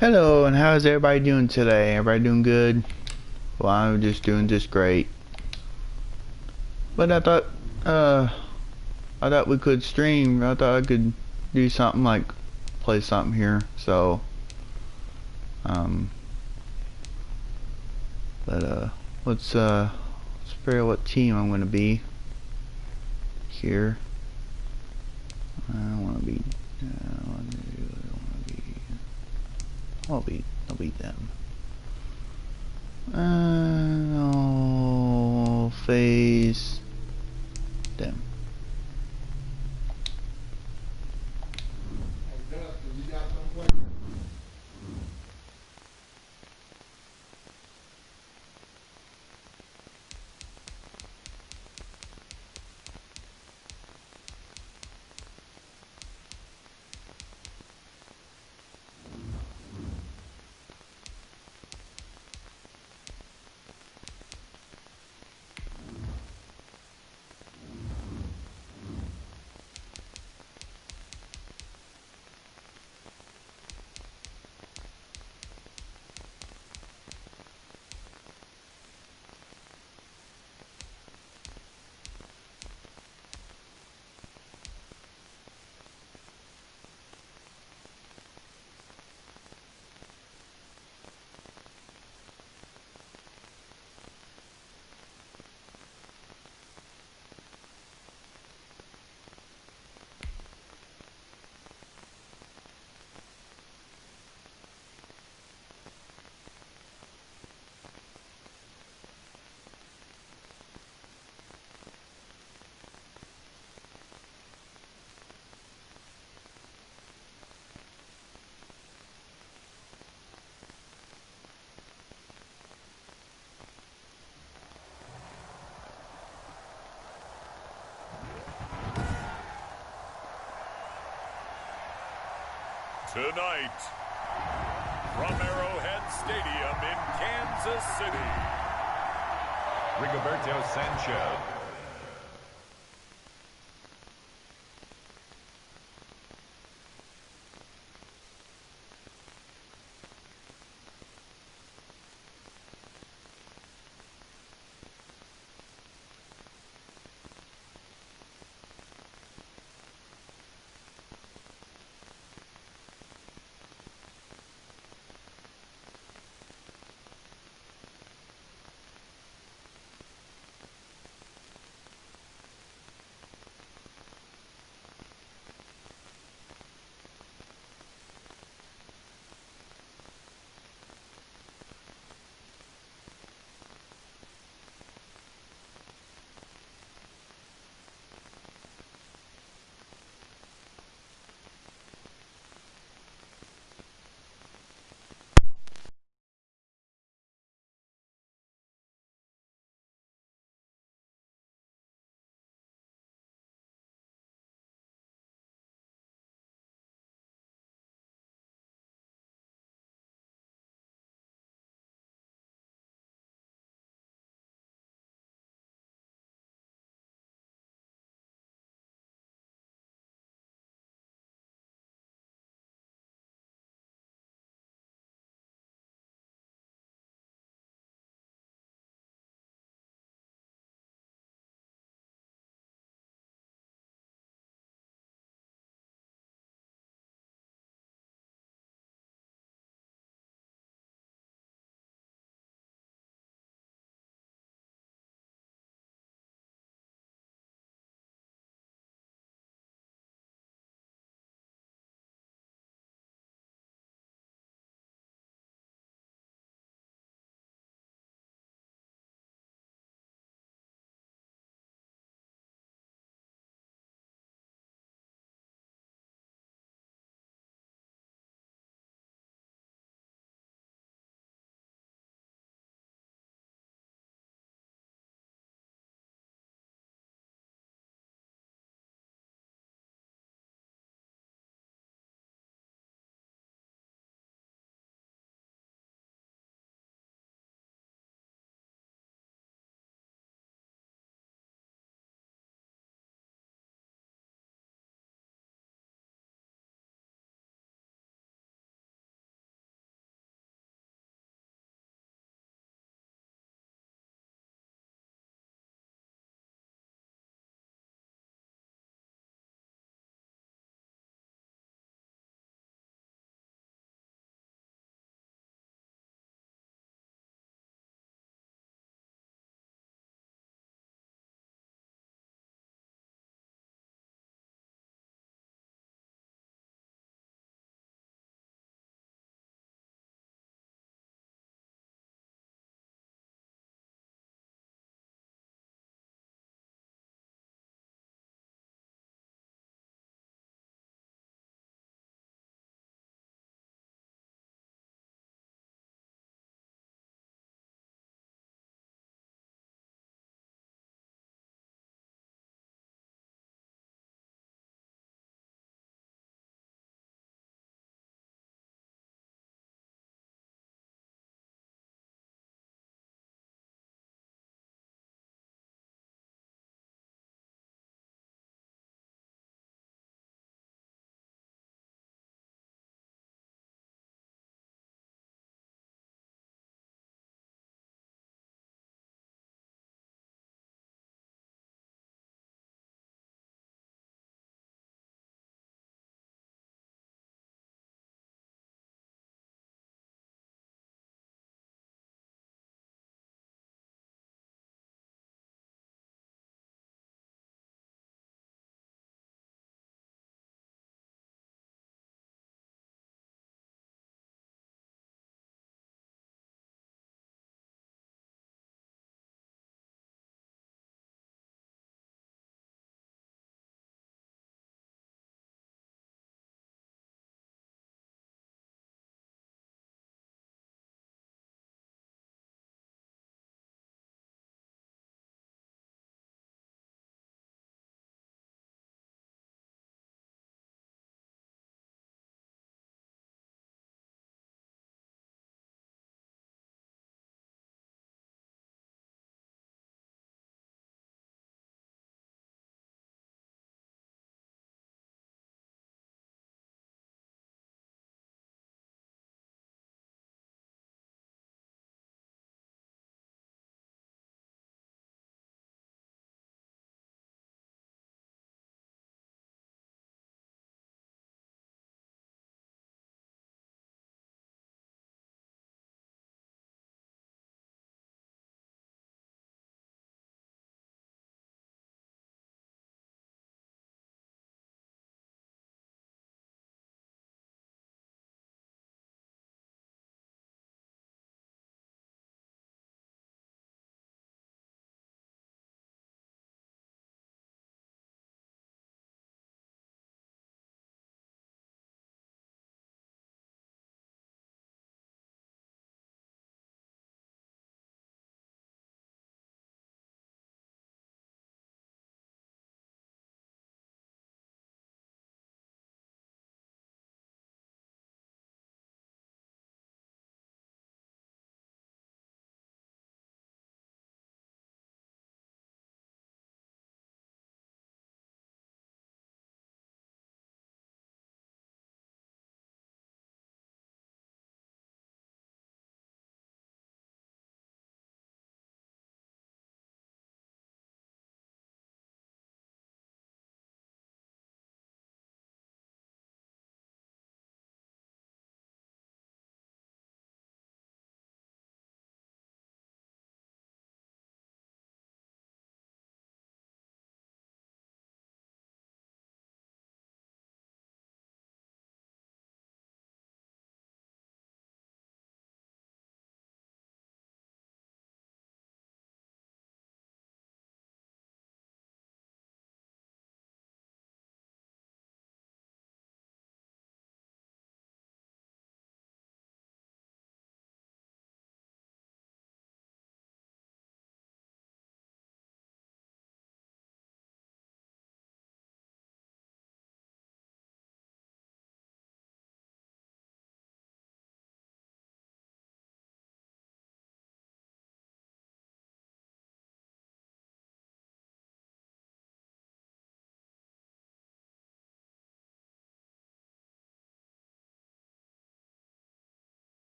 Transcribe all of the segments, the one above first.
Hello, and how's everybody doing today? Everybody doing good? Well, I'm just doing just great. But uh, I thought we could stream. I thought I could do something like play something here. So, um, but let's figure out what team I'm gonna be here. I want to be. I want to be. I'll be them. I'll face them. Tonight, from Arrowhead Stadium in Kansas City, Rigoberto Sanchez.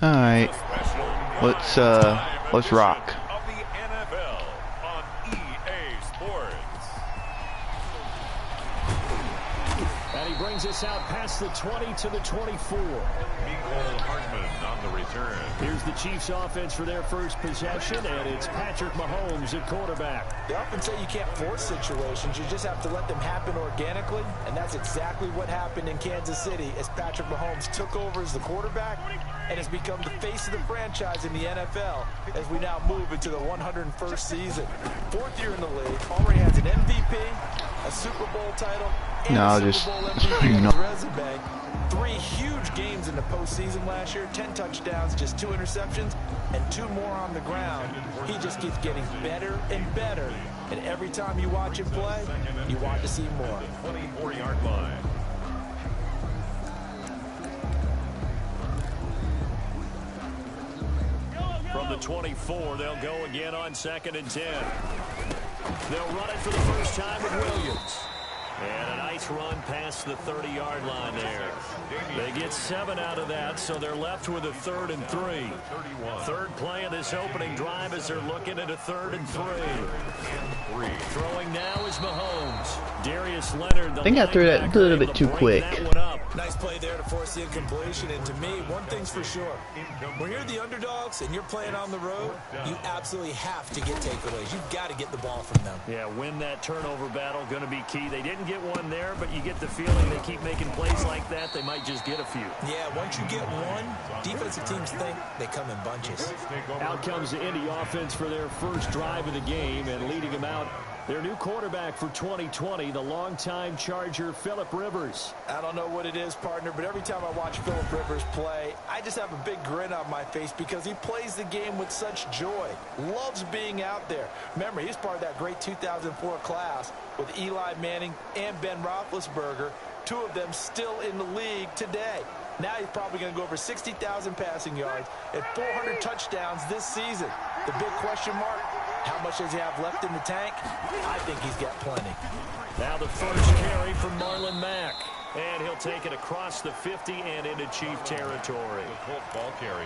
Alright. Let's rock. Of the NFL on EA Sports. And he brings us out past the 20 to the 24. Mecole Hardman on the return. Here's the Chiefs offense for their first possession, and it's Patrick Mahomes at quarterback. They often say you can't force situations. You just have to let them happen organically, and that's exactly what happened in Kansas City as Patrick Mahomes took over as the quarterback and has become the face of the franchise in the NFL as we now move into the 101st season. 4th year in the league, already has an MVP, a Super Bowl title, and a Super Bowl MVP on his resume. 3 huge games in the postseason last year, 10 touchdowns, just 2 interceptions, and 2 more on the ground. He just keeps getting better and better, and every time you watch him play, you want to see more. 24-yard line. From the 24, they'll go again on 2nd and 10. They'll run it for the first time with Williams. And a nice run past the 30-yard line there. They get 7 out of that, so they're left with a 3rd and 3. 3rd play of this opening drive as they're looking at a 3rd and 3. Throwing now is Mahomes. Darius Leonard. I think I threw that a little bit too quick. Nice play there to force the incompletion, and to me, one thing's for sure. When you're the underdogs and you're playing on the road, you absolutely have to get takeaways. You've got to get the ball from them. Yeah, win that turnover battle, going to be key. They didn't get one there, but you get the feeling they keep making plays like that, they might just get a few. Yeah, once you get one, defensive teams think they come in bunches. Out comes the Indy offense for their first drive of the game, and leading them out, their new quarterback for 2020, the longtime Charger, Phillip Rivers. I don't know what it is, partner, but every time I watch Phillip Rivers play, I just have a big grin on my face because he plays the game with such joy. Loves being out there. Remember, he's part of that great 2004 class with Eli Manning and Ben Roethlisberger, 2 of them still in the league today. Now he's probably going to go over 60,000 passing yards and 400 touchdowns this season. The big question mark, how much does he have left in the tank? I think he's got plenty. Now the first carry from Marlon Mack. And he'll take it across the 50 and into Chief territory.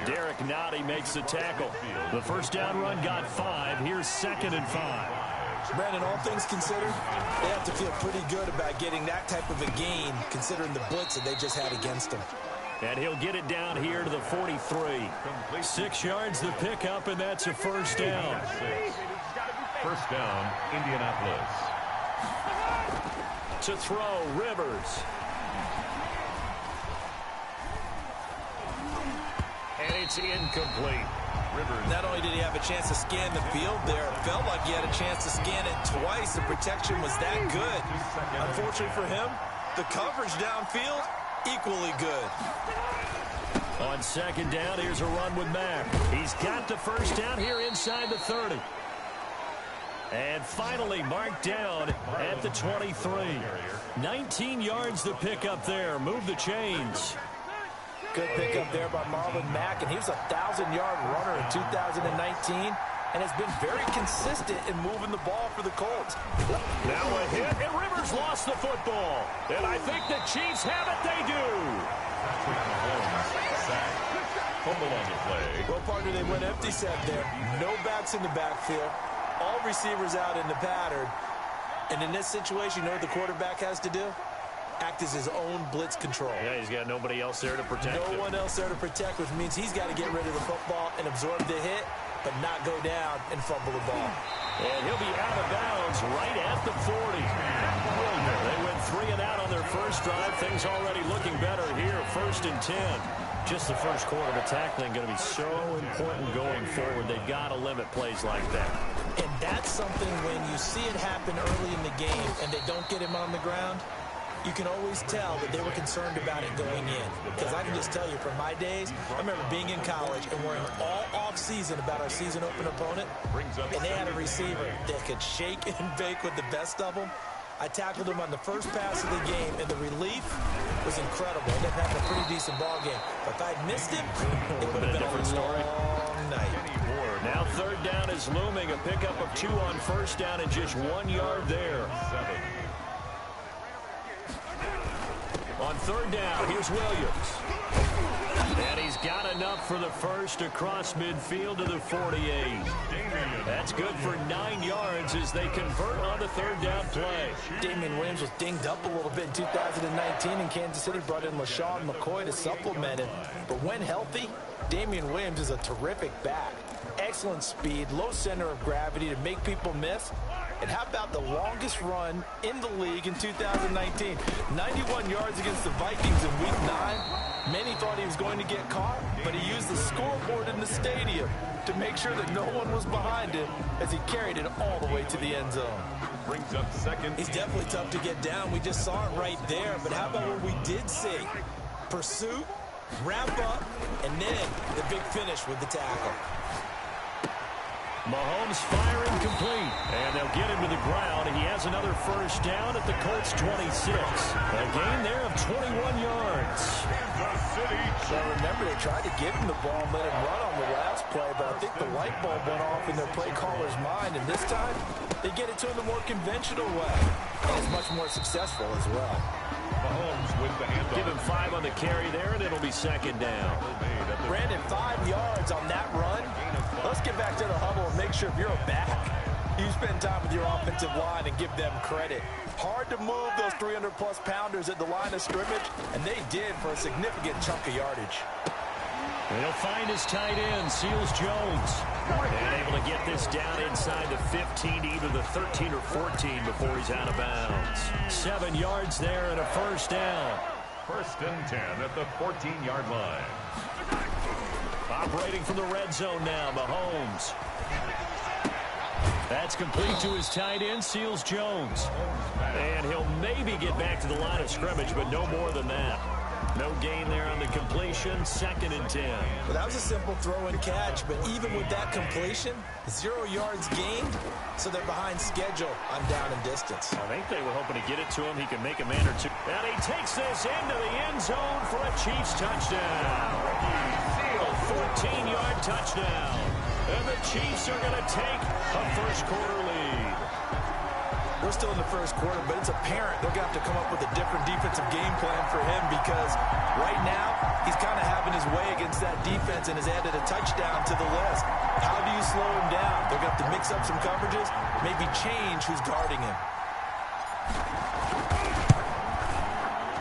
Derek Nottie makes the tackle. The first down run got 5. Here's 2nd and 5. Brandon, all things considered, they have to feel pretty good about getting that type of a gain considering the blitz that they just had against them. And he'll get it down here to the 43. 6 yards the pickup, and that's a first down. First down, Indianapolis. To throw, Rivers. And it's incomplete. Rivers. Not only did he have a chance to scan the field there, it felt like he had a chance to scan it twice. The protection was that good. Unfortunately for him, the coverage downfield, equally good. On 2nd down, here's a run with Mack. He's got the first down here inside the 30. And finally marked down at the 23. 19 yards the pickup there. Move the chains. Good pickup there by Marlon Mack, and he was a 1,000-yard runner in 2019 and has been very consistent in moving the ball for the Colts. Now a hit, and Rivers lost the football. And I think the Chiefs have it. They do. Fumble on the play. Well, partner, they went empty set there. No backs in the backfield. All receivers out in the pattern. And in this situation, you know what the quarterback has to do? Act as his own blitz control. Yeah, he's got nobody else there to protect him. No one else there to protect, which means he's got to get rid of the football and absorb the hit, but not go down and fumble the ball. And he'll be out of bounds right at the 40. They went 3 and out on their first drive. Things already looking better here. 1st and 10. Just the first quarter of tackling going to be so important going forward. They've got to limit plays like that. And that's something when you see it happen early in the game and they don't get him on the ground, you can always tell that they were concerned about it going in. Because I can just tell you from my days, I remember being in college and worrying all off-season about our season open opponent, and they had a receiver that could shake and bake with the best of them. I tackled him on the first pass of the game, and the relief was incredible. I ended up having a pretty decent ball game. But if I'd missed him, it would have been a different story. Long night. Now 3rd down is looming. A pickup of 2 on 1st down and just 1 yard there. On 3rd down, here's Williams. And he's got enough for the first across midfield to the 48. That's good for 9 yards as they convert on the third down play. Damian Williams was dinged up a little bit in 2019, and Kansas City brought in LaShawn McCoy to supplement him. But when healthy, Damian Williams is a terrific back. Excellent speed, low center of gravity to make people miss. And how about the longest run in the league in 2019? 91 yards against the Vikings in Week 9. Many thought he was going to get caught, but he used the scoreboard in the stadium to make sure that no one was behind him as he carried it all the way to the end zone. Brings up second. He's definitely tough to get down. We just saw it right there. But how about what we did see? Pursuit, wrap up, and then the big finish with the tackle. Mahomes firing complete, and they'll get him to the ground. He has another first down at the Colts 26. A gain there of 21 yards. So remember, they tried to give him the ball and let him run on the last play, but I think the light bulb went off in their play caller's mind, and this time they get it to him the more conventional way. And it's much more successful as well. Mahomes with the handoff. Give him 5 on the carry there, and it'll be second down. Brandon, 5 yards on that run. Let's get back to the huddle and make sure if you're a back, you spend time with your offensive line and give them credit. Hard to move those 300-plus pounders at the line of scrimmage, and they did for a significant chunk of yardage. He'll find his tight end, Seals Jones. And able to get this down inside the 15 to either the 13 or 14 before he's out of bounds. 7 yards there and a first down. First and 10 at the 14-yard line. Operating from the red zone now, Mahomes. That's complete to his tight end, Seals Jones. And he'll maybe get back to the line of scrimmage, but no more than that. No gain there on the completion, second and 10. Well, that was a simple throw and catch, but even with that completion, 0 yards gained, so they're behind schedule on down and distance. I think they were hoping to get it to him. He can make a man or two. And he takes this into the end zone for a Chiefs touchdown. A 14-yard touchdown. And the Chiefs are going to take a first-quarter lead. We're still in the first quarter, but it's apparent they're going to have to come up with a different defensive game plan for him because right now he's kind of having his way against that defense and has added a touchdown to the list. How do you slow him down? They're going to have to mix up some coverages, maybe change who's guarding him.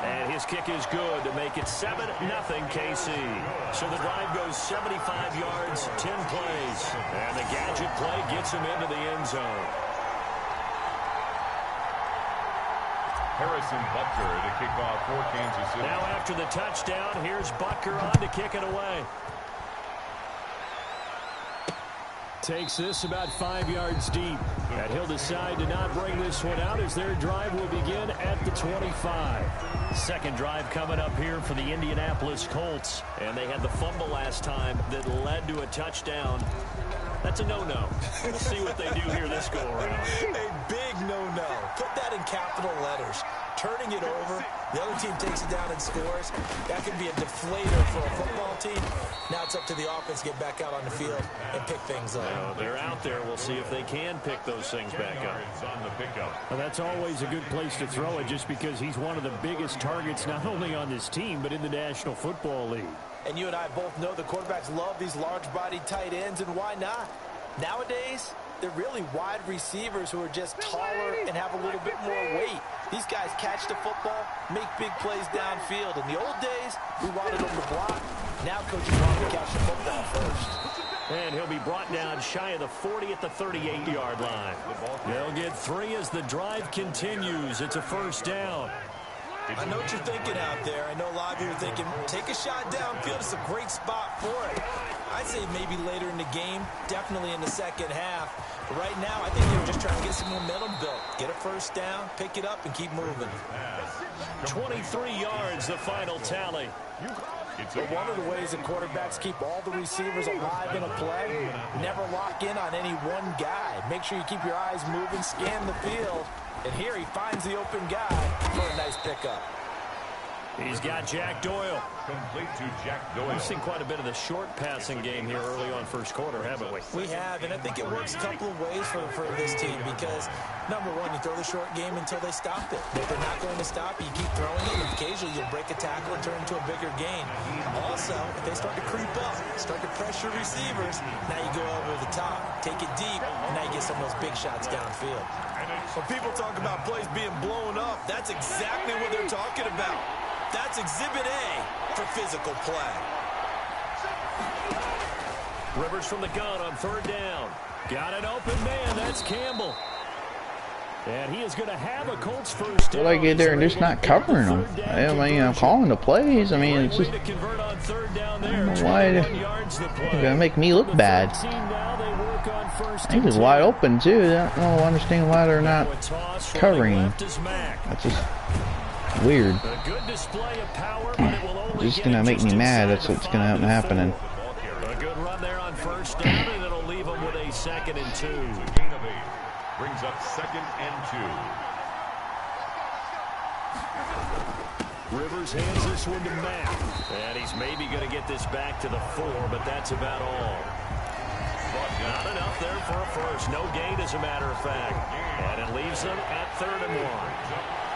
And his kick is good to make it 7-0 KC. So the drive goes 75 yards, 10 plays. And the gadget play gets him into the end zone. Harrison Butker to kick off for Kansas City. Now after the touchdown, here's Butker on to kick it away. Takes this about 5 yards deep. And he'll decide to not bring this one out as their drive will begin at the 25. Second drive coming up here for the Indianapolis Colts. And they had the fumble last time that led to a touchdown. That's a no-no. We'll see what they do here this go-around. A big no-no. Put that in capital letters. Turning it over, the other team takes it down and scores. That could be a deflator for a football team. Now it's up to the offense to get back out on the field and pick things up. Well, they're out there. We'll see if they can pick those things back up. On the pickup. Well, that's always a good place to throw it just because he's one of the biggest targets not only on this team but in the National Football League. And you and I both know the quarterbacks love these large-bodied tight ends, and why not? Nowadays, they're really wide receivers who are just taller and have a little bit more weight. These guys catch the football, make big plays downfield. In the old days, we wanted them to block. Now coaches want to catch the football first. And he'll be brought down shy of the 40 at the 38-yard line. They'll get 3 as the drive continues. It's a first down. I know what you're thinking out there. I know a lot of you are thinking, take a shot downfield. It's a great spot for it. I'd say maybe later in the game, definitely in the second half. But right now, I think they were just trying to get some momentum built. Get a first down, pick it up, and keep moving. 23 yards, the final tally. But one of the ways that quarterbacks keep all the receivers alive in a play, never lock in on any one guy. Make sure you keep your eyes moving, scan the field. And here he finds the open guy for a nice pickup. He's got Jack Doyle. Complete to Jack Doyle. We've seen quite a bit of the short passing game here early on first quarter, haven't we? We have, and I think it works a couple of ways for this team because, number one, you throw the short game until they stop it. If they're not going to stop, you keep throwing it, and occasionally you'll break a tackle and turn into a bigger gain. Also, if they start to creep up, start to pressure receivers, now you go over the top, take it deep, and now you get some of those big shots downfield. When people talk about plays being blown up, that's exactly what they're talking about. That's Exhibit A for physical play. Rivers from the gun on third down. Got an open man. That's Campbell. And he is going to have a Colts first down. Well, I get there and just not covering them. I mean, I'm calling the plays. I mean, it's just, I don't know why they're going to make me look bad. I think it's wide open, too. I don't understand why they're not covering. That's just weird. Just going to make me mad. That's what's going to end up happening. A good run there on first down, and it'll leave them with a 2nd and 2. Brings up 2nd and 2. Rivers hands this one to Matt. And he's maybe going to get this back to the 4, but that's about all. Not enough there for a first. No gain, as a matter of fact. And it leaves them at 3rd and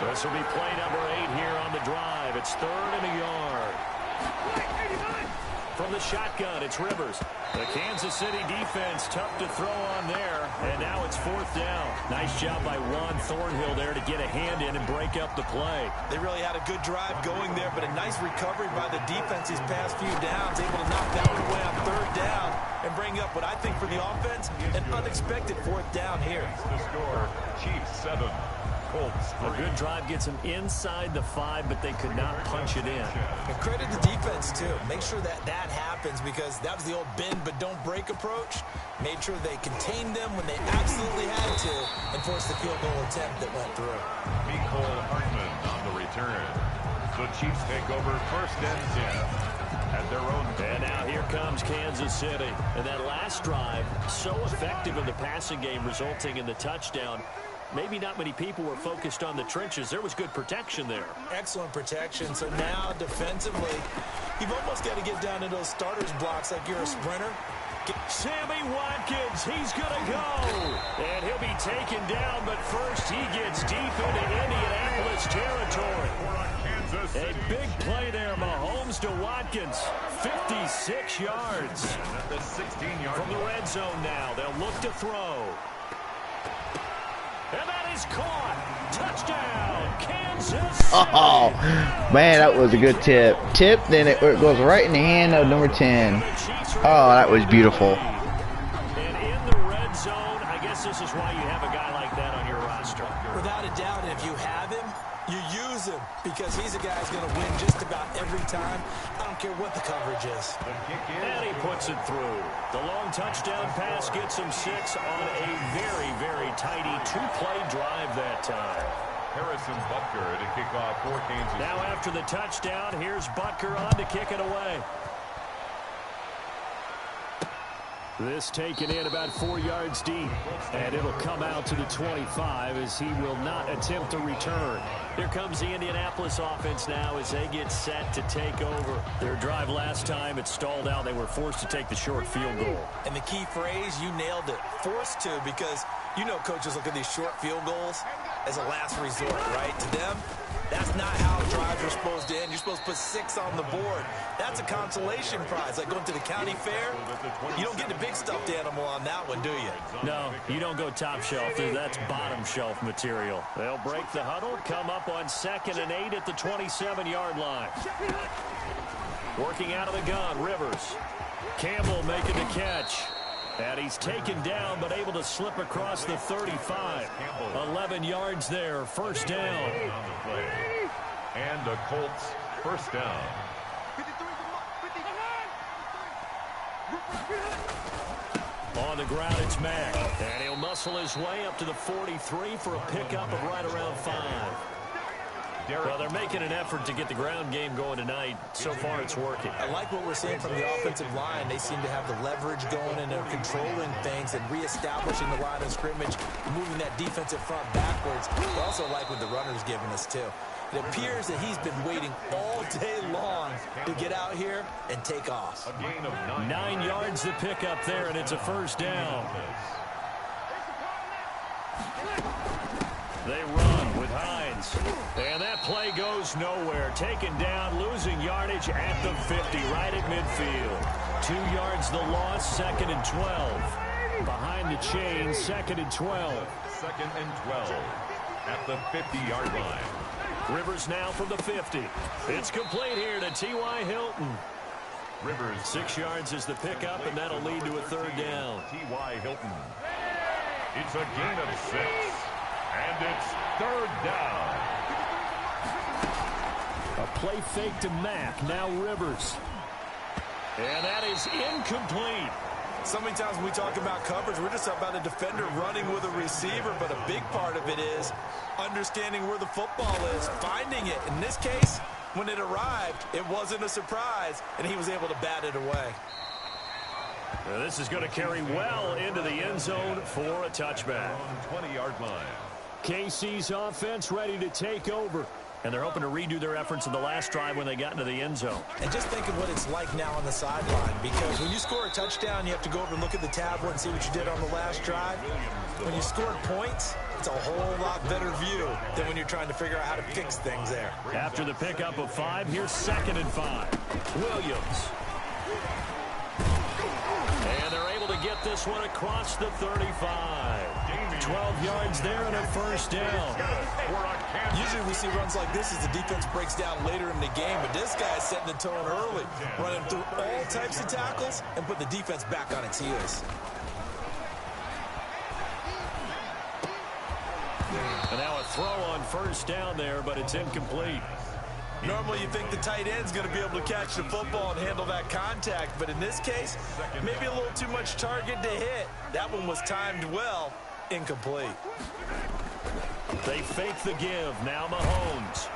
1. This will be play number 8 here on the drive. It's 3rd and a yard. From the shotgun, it's Rivers. The Kansas City defense, tough to throw on there. And now it's 4th down. Nice job by Juan Thornhill there to get a hand in and break up the play. They really had a good drive going there, but a nice recovery by the defense these past few downs, able to knock that one away on 3rd down and bring up what I think for the offense, an unexpected 4th down here. The score, Chiefs 7, Colts 3. A good drive gets them inside the 5, but they could not punch it in. And credit the defense, too. Make sure that happens because that was the old bend but don't break approach. Made sure they contained them when they absolutely had to and forced the field goal attempt that went through. Nicole Hartman on the return. The Chiefs take over 1st and 10 at their own. And now here comes Kansas City. And that last drive, so effective in the passing game, resulting in the touchdown. Maybe not many people were focused on the trenches. There was good protection there. Excellent protection. So now defensively, you've almost got to get down to those starters blocks like you're a sprinter. Sammy Watkins, he's going to go. And he'll be taken down, but first he gets deep into Indianapolis territory. A big play there, Mahomes to Watkins. 56 yards. At the 16-yard From the red zone now, they'll look to throw. And that is caught. Touchdown, Kansas City. Oh, man, that was a good tip. Tip, then it goes right in the hand of number 10. Oh, that was beautiful. And in the red zone, I guess this is why you have a guy like that on your roster. Without a doubt, and if you have him, you use him because he's a guy who's going to win just about every time. I don't care what the coverage is. And he puts it through. The long touchdown pass gets him 6 on a very, very tidy 2-play drive that time. Harrison Butker to kick off for Kansas. Now after the touchdown, here's Butker on to kick it away. This taken in about 4 yards deep, and it'll come out to the 25 as he will not attempt to return. Here comes the Indianapolis offense now as they get set to take over. Their drive last time, it stalled out. They were forced to take the short field goal. And the key phrase, you nailed it, forced to, because you know coaches look at these short field goals as a last resort, right? To them, that's not how drives are supposed to end. You're supposed to put 6 on the board. That's a consolation prize, like going to the county fair. You don't get the big stuffed animal on that one, do you? No, you don't go top shelf. That's bottom shelf material. They'll break the huddle, come up on 2nd and 8 at the 27-yard line. Working out of the gun, Rivers. Campbell making the catch. And he's taken down, but able to slip across the 35. 11 yards there, 1st down. And the Colts 1st down. On the ground, it's Mack. And he'll muscle his way up to the 43 for a pickup of right around 5. Well, they're making an effort to get the ground game going tonight. So far, it's working. I like what we're seeing from the offensive line. They seem to have the leverage going, and they're controlling things and reestablishing the line of scrimmage, moving that defensive front backwards. I also like what the runner's giving us, too. It appears that he's been waiting all day long to get out here and take off. A gain of 9 yards to pick up there, and it's a first down. They run with Hines. And that play goes nowhere. Taken down, losing yardage at the 50, right at midfield. 2 yards the loss, 2nd and 12. Behind the chain, 2nd and 12. 2nd and 12 at the 50-yard line. Rivers now from the 50. It's complete here to T.Y. Hilton. Rivers 6 yards is the pickup, and that'll lead to a third down. T.Y. Hilton. It's a gain of 6. And it's third down. A play fake to Mack. Now Rivers. And that is incomplete. So many times when we talk about coverage, we're just about a defender running with a receiver, but a big part of it is understanding where the football is, finding it. In this case, when it arrived, it wasn't a surprise, and he was able to bat it away. Now this is going to carry well into the end zone for a touchback. On 20-yard line. KC's offense ready to take over. And they're hoping to redo their efforts in the last drive when they got into the end zone. And just think of what it's like now on the sideline, because when you score a touchdown, you have to go over and look at the tablet and see what you did on the last drive. When you scored points, it's a whole lot better view than when you're trying to figure out how to fix things there. After the pickup of 5, here's 2nd and 5. Williams. And they're able to get this one across the 35. 12 yards there and a first down. Usually we see runs like this as the defense breaks down later in the game, but this guy is setting the tone early, running through all types of tackles and put the defense back on its heels. And now a throw on first down there, but it's incomplete. Normally you think the tight end's going to be able to catch the football and handle that contact, but in this case, maybe a little too much target to hit. That one was timed well. Incomplete. They fake the give. Now Mahomes.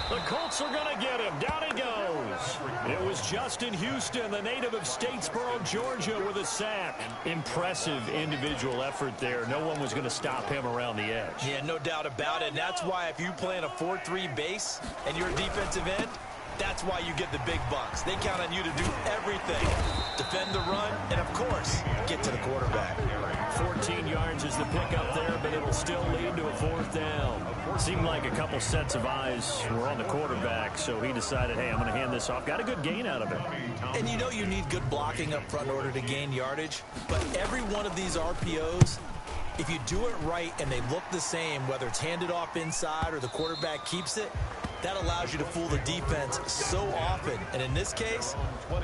The Colts are going to get him. Down he goes. It was Justin Houston, the native of Statesboro, Georgia, with a sack. Impressive individual effort there. No one was going to stop him around the edge. Yeah, no doubt about it. And that's why if you play in a 4-3 base and you're a defensive end, that's why you get the big bucks. They count on you to do everything. Defend the run, and of course, get to the quarterback. 14 yards is the pickup there, but it'll still lead to a fourth down. Seemed like a couple sets of eyes were on the quarterback, so he decided, hey, I'm going to hand this off. Got a good gain out of it. And you know you need good blocking up front in order to gain yardage, but every one of these RPOs, if you do it right and they look the same, whether it's handed off inside or the quarterback keeps it, that allows you to fool the defense so often. And in this case,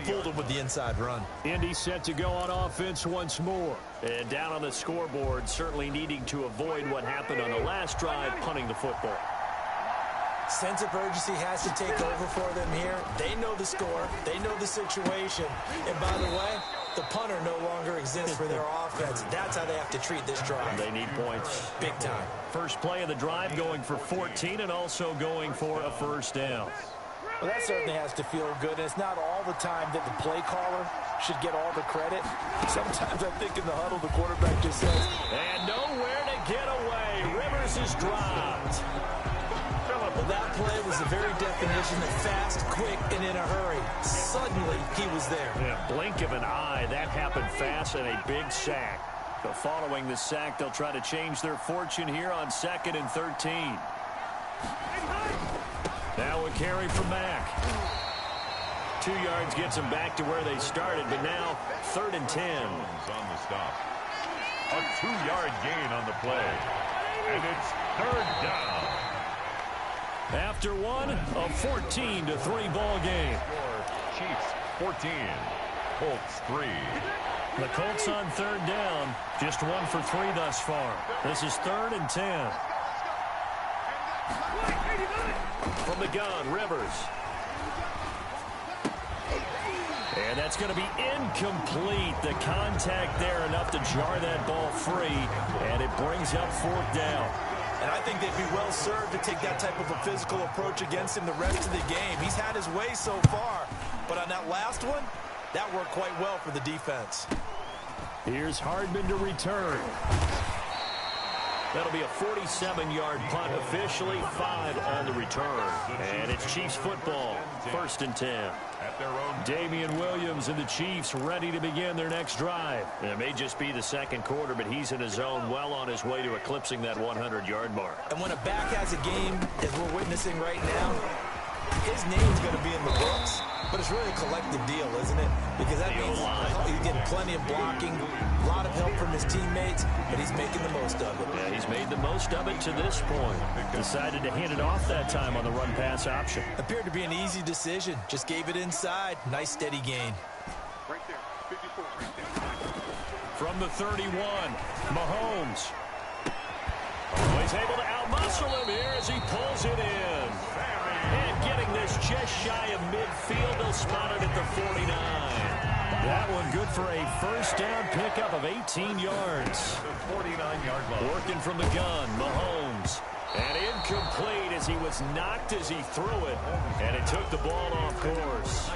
fooled them with the inside run. Indy set to go on offense once more. And down on the scoreboard, certainly needing to avoid what happened on the last drive, punting the football. Sense of urgency has to take over for them here. They know the score. They know the situation. And by the way, the punter no longer exists for their offense. That's how they have to treat this drive. They need points. Big time. First play of the drive going for 14 and also going for a first down. Well, that certainly has to feel good. And it's not all the time that the play caller should get all the credit. Sometimes I think in the huddle, the quarterback just says, and nowhere to get away. Rivers is dropped. Well, that play was the very definition of fast, quick, and in a hurry. Suddenly, he was there. Yeah, blink of an eye. That happened fast and a big sack. So following the sack, they'll try to change their fortune here on 2nd and 13. Now a carry from Mack. 2 yards gets them back to where they started, but now 3rd and 10. On the stop. A 2-yard gain on the play. And it's third down. After one, a 14-3 ball game. Chiefs 14, Colts 3. The Colts on 3rd down, just 1 for 3 thus far. This is 3rd and 10. From the gun, Rivers. And that's going to be incomplete. The contact there enough to jar that ball free, and it brings up 4th down. And I think they'd be well served to take that type of a physical approach against him the rest of the game. He's had his way so far, but on that last one, that worked quite well for the defense. Here's Hardman to return. That'll be a 47-yard punt, officially 5 on the return. And it's Chiefs football, 1st and 10. At their own. Damian Williams and the Chiefs ready to begin their next drive. It may just be the second quarter, but he's in his zone, well on his way to eclipsing that 100-yard mark. And when a back has a game, as we're witnessing right now, his name's going to be in the books. But it's really a collective deal, isn't it? Because that means he's getting plenty of blocking, a lot of help from his teammates, but he's making the most of it. Yeah, he's made the most of it to this point. Decided to hand it off that time on the run-pass option. Appeared to be an easy decision. Just gave it inside. Nice, steady gain. Right there. 54 right there. From the 31, Mahomes. Oh, he's able to outmuscle him here as he pulls it in. And getting this just shy of midfield, they'll spot it at the 49. That one good for a first down pickup of 18 yards. The 49-yard line. Working from the gun, Mahomes. And incomplete as he was knocked as he threw it. And it took the ball off course.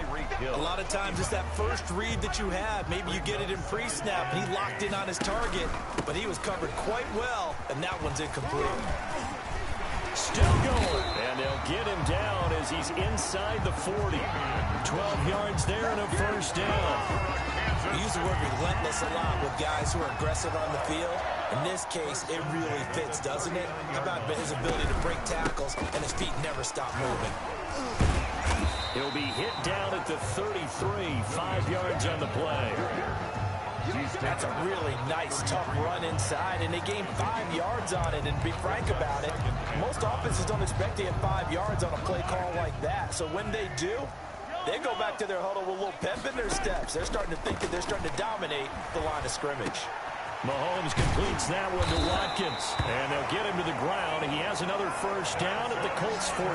A lot of times it's that first read that you have. Maybe you get it in pre-snap. He locked in on his target, but he was covered quite well, and that one's incomplete. Still going, and they'll get him down as he's inside the 40. 12 yards there and a first down. We use the word relentless a lot with guys who are aggressive on the field. In this case, it really fits, doesn't it? How about his ability to break tackles and his feet never stop moving? He'll be hit down at the 33, 5 yards on the play. That's a really nice, tough run inside, and they gained 5 yards on it. And to be frank about it, most offenses don't expect to get 5 yards on a play call like that. So when they do, they go back to their huddle with a little pep in their steps. They're starting to think that they're starting to dominate the line of scrimmage. Mahomes completes that one to Watkins, and they'll get him to the ground. He has another first down at the Colts 14.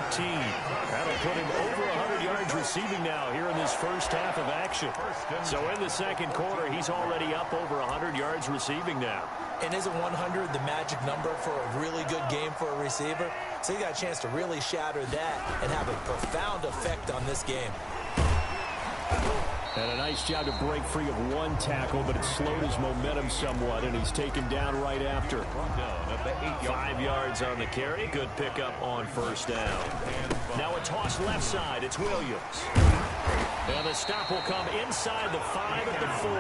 That'll put him over 100 yards receiving now here in this first half of action. So in the second quarter, he's already up over 100 yards receiving now. And isn't 100 the magic number for a really good game for a receiver? So he got a chance to really shatter that and have a profound effect on this game. And a nice job to break free of one tackle, but it slowed his momentum somewhat, and he's taken down right after. 5 yards on the carry. Good pickup on first down. Now a toss left side. It's Williams. And the stop will come inside the 5 at the 4.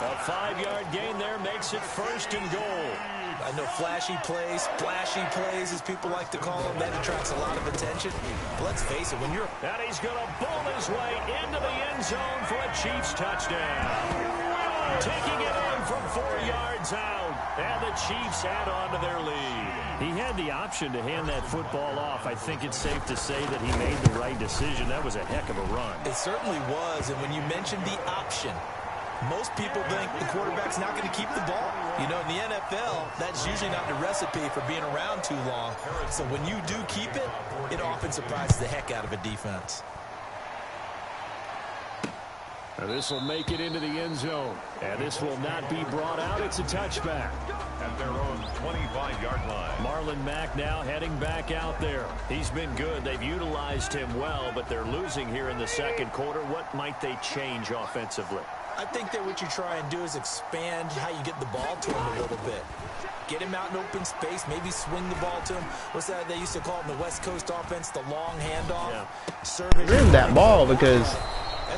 A 5-yard gain there makes it first and goal. I know flashy plays, as people like to call them, that attracts a lot of attention. But let's face it, when you're... And he's going to bowl his way into the end zone for a Chiefs touchdown. Taking it in from 4 yards out. And the Chiefs add on to their lead. He had the option to hand that football off. I think it's safe to say that he made the right decision. That was a heck of a run. It certainly was, and when you mentioned the option, most people think the quarterback's not going to keep the ball. You know, in the NFL, that's usually not the recipe for being around too long. So when you do keep it, it often surprises the heck out of a defense. This will make it into the end zone. And this will not be brought out. It's a touchback. At their own 25-yard line. Marlon Mack now heading back out there. He's been good. They've utilized him well, but they're losing here in the second quarter. What might they change offensively? I think that what you try and do is expand how you get the ball to him a little bit. Get him out in open space, maybe swing the ball to him. What's that they used to call it in the West Coast offense, the long handoff? Yeah. Rim that ball because,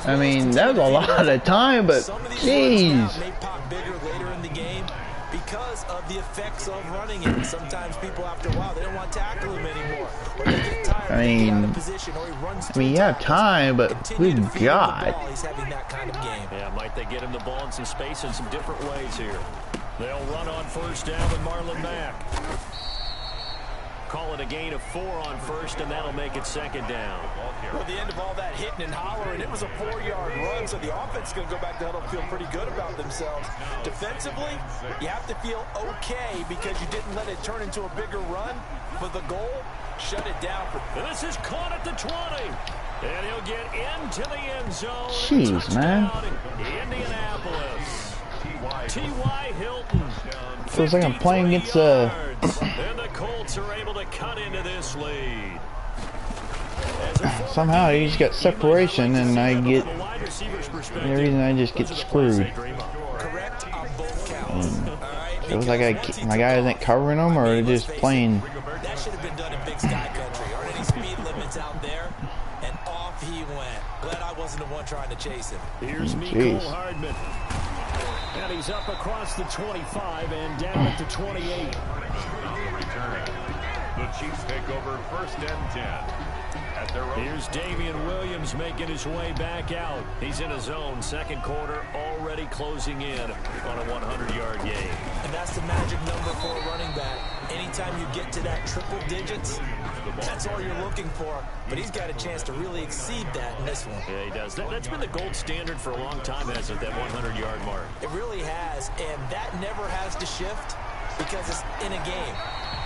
I mean, that was a lot of time, but jeez. May pop bigger later in the game because of the effects of running it. Sometimes people, after a while, they don't want to tackle him anymore. Or they get tired, I mean, you have time, but good God. He's having that kind of game. Yeah, might they get him the ball in some space in some different ways here. They'll run on first down with Marlon Mack. Call it a gain of 4 on first, and that'll make it second down. Well, at the end of all that hitting and hollering, it was a 4-yard run, so the offense is going to go back to huddle and feel pretty good about themselves. Defensively, you have to feel okay because you didn't let it turn into a bigger run, but the goal, shut it down. This is caught at the 20, and he'll get into the end zone. Jeez, man. Indianapolis. T.Y. Hilton. Feels like I'm playing against And the Colts are able to cut into this lead. somehow I just got separation and I get, for the reason I just get screwed. Correct on both counts. All right, It was like my guy isn't covering them, or they're just playing. That should have been done in Big Sky Country. Aren't any speed limits out there? And off he went. Glad I wasn't the one trying to chase him. Here's Mecole Hardman. And he's up across the 25 and down at the 28. On the return, the Chiefs take over 1st and 10. At their own. Here's Damian Williams making his way back out. He's in his zone. Second quarter already closing in on a 100-yard game. And that's the magic number for a running back. Anytime you get to that triple digits, that's all you're looking for. But he's got a chance to really exceed that in this one. Yeah, he does. That's been the gold standard for a long time, hasn't it, that 100-yard mark? It really has, and that never has to shift because it's in a game.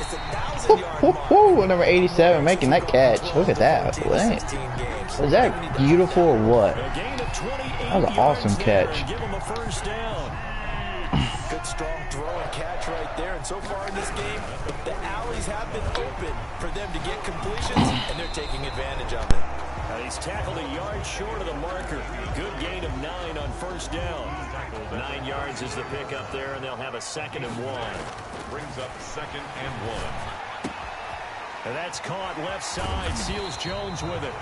It's 1,000-yard mark. Number 87 making that catch. Look at that. Was that beautiful or what? That was an awesome catch. Give him a first down. Good strong throw and catch right there. And so far in this game, the alleys have been open for them to get completions, and they're taking advantage of it. He's tackled a yard short of the marker. Good gain of 9 on first down. 9 yards is the pickup there, and they'll have a 2nd and 1. Brings up 2nd and 1. And that's caught left side. Seals Jones with it.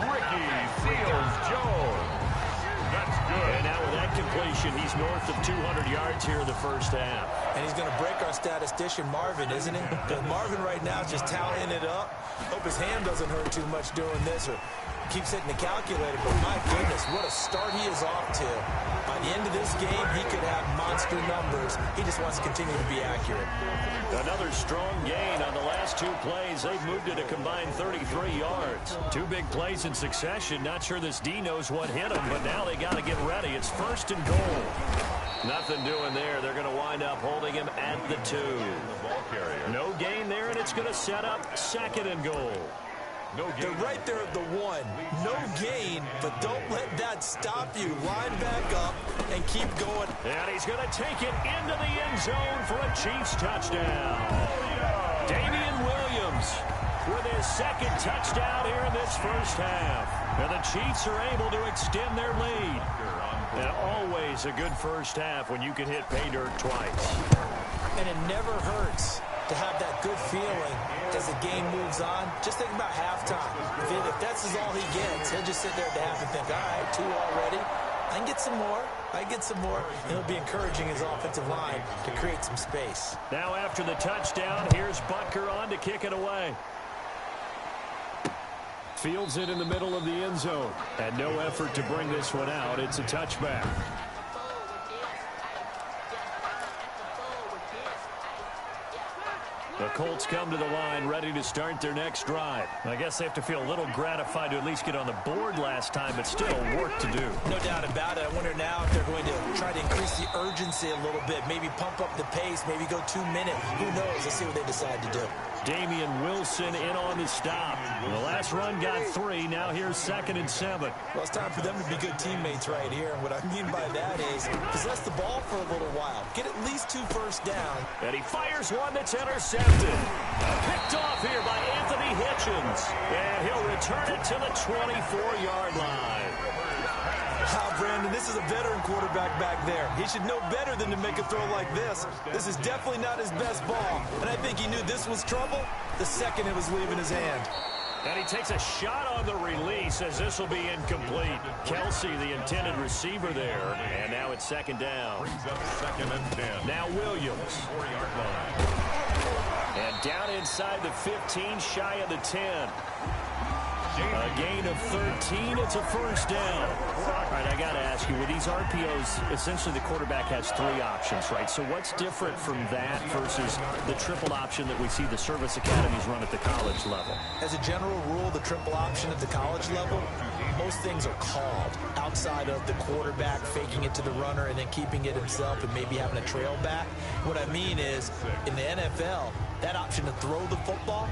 Ricky Seals Jones. That's good. And now with that completion, he's north of 200 yards here in the first half. And he's going to break our statistician Marvin, isn't he? Because Marvin right now is just tallying it up. Hope his hand doesn't hurt too much doing this or keeps hitting the calculator. But my goodness, what a start he is off to. By the end of this game, he could have monster numbers. He just wants to continue to be accurate. Another strong gain on the last 2 plays. They've moved it a combined 33 yards. 2 big plays in succession. Not sure this D knows what hit him, but now they got to get ready. It's 1st and goal. Nothing doing there. They're going to wind up holding him at the 2. No gain there, and it's going to set up 2nd and goal. No gain. They're right there at the 1. No gain, but don't let that stop you. Line back up and keep going. And he's going to take it into the end zone for a Chiefs touchdown. Damian Williams with his 2nd touchdown here in this first half. And the Chiefs are able to extend their lead. And always a good first half when you can hit pay dirt twice. And it never hurts to have that good feeling as the game moves on. Just think about halftime. If that's all he gets, he'll just sit there at the half and think, all right, 2 already. I can get some more. I can get some more. And he'll be encouraging his offensive line to create some space. Now after the touchdown, here's Butker on to kick it away. Fields it in the middle of the end zone. And no effort to bring this one out. It's a touchback. The Colts come to the line ready to start their next drive. I guess they have to feel a little gratified to at least get on the board last time, but still work to do. No doubt about it. I wonder now if they're going to try to increase the urgency a little bit, maybe pump up the pace, maybe go 2 minutes. Who knows? Let's see what they decide to do. Damian Wilson in on the stop. The last run got 3. Now here's 2nd and 7. Well, it's time for them to be good teammates right here. And what I mean by that is possess the ball for a little while. Get at least 2 first down. And he fires one that's intercepted. Picked off here by Anthony Hitchens. And he'll return it to the 24-yard line. Brandon, this is a veteran quarterback back there. He should know better than to make a throw like this. This is definitely not his best ball. And I think he knew this was trouble the second it was leaving his hand. And he takes a shot on the release as this will be incomplete. Kelsey, the intended receiver there. And now it's 2nd down. Brings up 2nd and 10. Now Williams. 4-yard line. And down inside the 15, shy of the 10. A gain of 13. It's a first down. All right, I got to ask you, with these RPOs, essentially the quarterback has 3 options, right? So what's different from that versus the triple option that we see the service academies run at the college level? As a general rule, the triple option at the college level, most things are called outside of the quarterback faking it to the runner and then keeping it himself and maybe having a trail back. What I mean is, in the NFL, that option to throw the football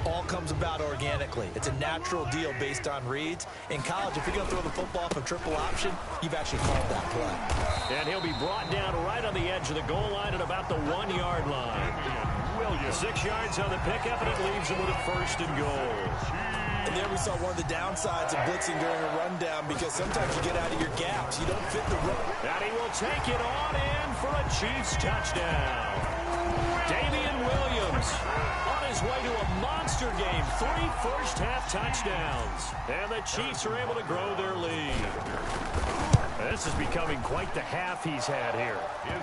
all comes about organically. It's a natural deal based on reads. In college, if you're going to throw the football from triple option, you've actually called that play. And he'll be brought down right on the edge of the goal line at about the 1-yard line. Williams. 6 yards on the pickup, and it leaves him with a 1st and goal. And there we saw one of the downsides of blitzing during a rundown, because sometimes you get out of your gaps. You don't fit the run. And he will take it on in for a Chiefs touchdown. Damian Williams on his way to a monster game. 3 first-half touchdowns. And the Chiefs are able to grow their lead. This is becoming quite the half he's had here.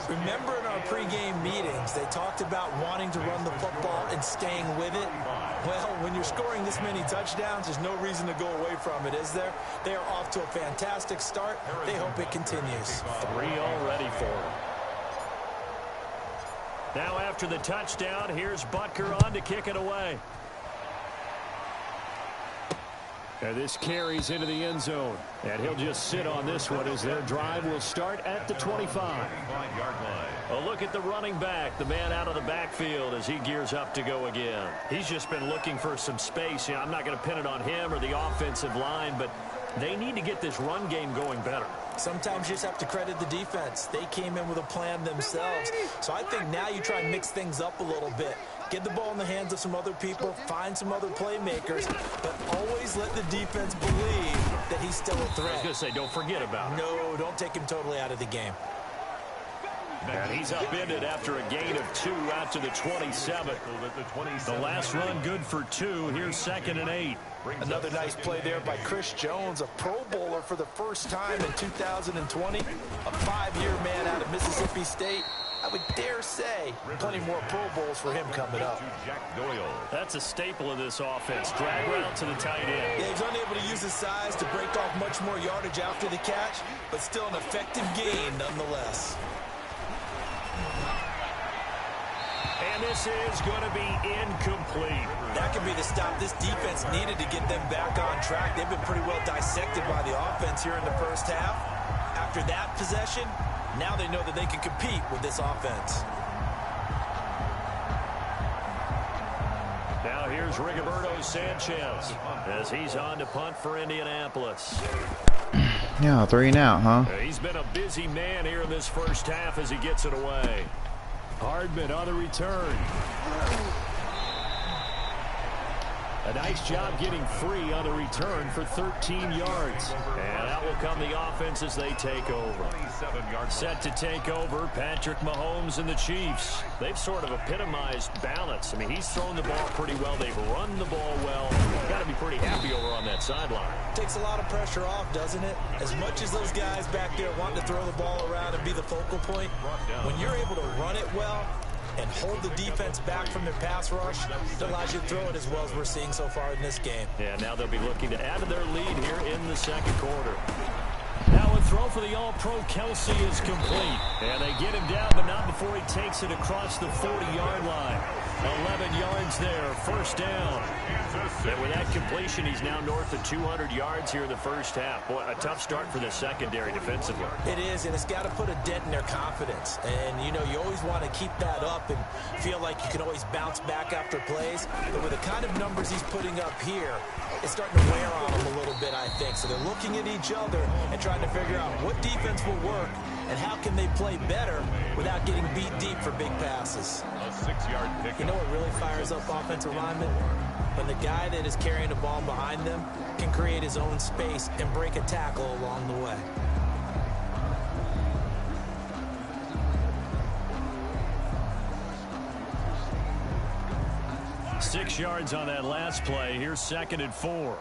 Remember in our pregame meetings, they talked about wanting to run the football and staying with it? Well, when you're scoring this many touchdowns, there's no reason to go away from it, is there? They are off to a fantastic start. They hope it continues. 3 already for them. Now after the touchdown, here's Butker on to kick it away. And this carries into the end zone. And he'll just sit on this one as their drive will start at the 25. A look at the running back, the man out of the backfield as he gears up to go again. He's just been looking for some space. I'm not going to pin it on him or the offensive line, but they need to get this run game going better. Sometimes you just have to credit the defense. They came in with a plan themselves. So I think now you try and mix things up a little bit. Get the ball in the hands of some other people, find some other playmakers, but always let the defense believe that he's still a threat. I was going to say, don't forget about it. No, don't take him totally out of the game. And he's upended after a gain of 2 out to the 27. The last run good for 2. Here's 2nd and 8. Another nice play there by Chris Jones, a Pro Bowler for the first time in 2020. A 5-year man out of Mississippi State. I would dare say plenty more Pro Bowls for him coming up. That's a staple of this offense. Drag route to the tight end. Yeah, he's unable to use his size to break off much more yardage after the catch, but still an effective gain nonetheless. And this is going to be incomplete. That could be the stop this defense needed to get them back on track. They've been pretty well dissected by the offense here in the first half. After that possession, now they know that they can compete with this offense. Now here's Rigoberto Sanchez as he's on to punt for Indianapolis. Yeah, 3 and out, huh? He's been a busy man here in this first half as he gets it away. Hardman on the return. A nice job getting free on the return for 13 yards. And out will come the offense as they take over. Set to take over, Patrick Mahomes and the Chiefs. They've sort of epitomized balance. I mean, he's thrown the ball pretty well. They've run the ball well. Got to be pretty happy over on that sideline. Takes a lot of pressure off, doesn't it? As much as those guys back there want to throw the ball around and be the focal point, when you're able to run it well and hold the defense back from their pass rush, it allows you to throw it as well as we're seeing so far in this game. Yeah, now they'll be looking to add to their lead here in the second quarter. Now a throw for the All-Pro Kelsey is complete. And they get him down, but not before he takes it across the 40-yard line. 11 yards there, first down. And with that completion, he's now north of 200 yards here in the first half. Boy, a tough start for the secondary defensively. It is, and it's got to put a dent in their confidence. And, you know, you always want to keep that up and feel like you can always bounce back after plays. But with the kind of numbers he's putting up here, it's starting to wear on them a little bit, I think. So they're looking at each other and trying to figure out what defense will work and how can they play better without getting beat deep for big passes. A 6-yard pick. You know what really fires up offensive linemen? When the guy that is carrying the ball behind them can create his own space and break a tackle along the way. Six yards on that last play. Here's 2nd and 4.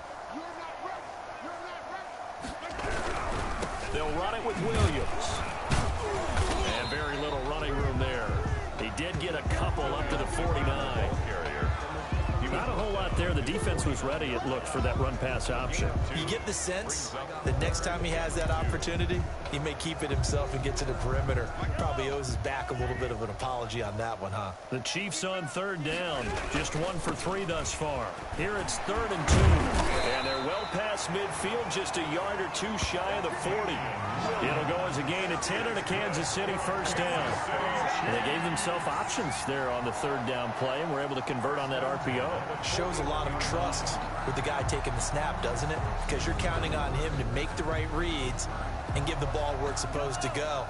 They'll run it with Williams. And very little running room there. He did get a couple up to the 49. Not a whole lot there. The defense was ready, it looked, for that run-pass option. You get the sense that next time he has that opportunity, he may keep it himself and get to the perimeter. Probably owes his back a little bit of an apology on that one, huh? The Chiefs on 3rd down. Just 1 for 3 thus far. Here it's 3rd and 2. And they're well past midfield, just a yard or 2 shy of the 40. It'll go as a gain of 10 and a Kansas City first down. And they gave themselves options there on the 3rd down play and were able to convert on that RPO. Shows a lot of trust with the guy taking the snap, doesn't it? Because you're counting on him to make the right reads and give the ball where it's supposed to go.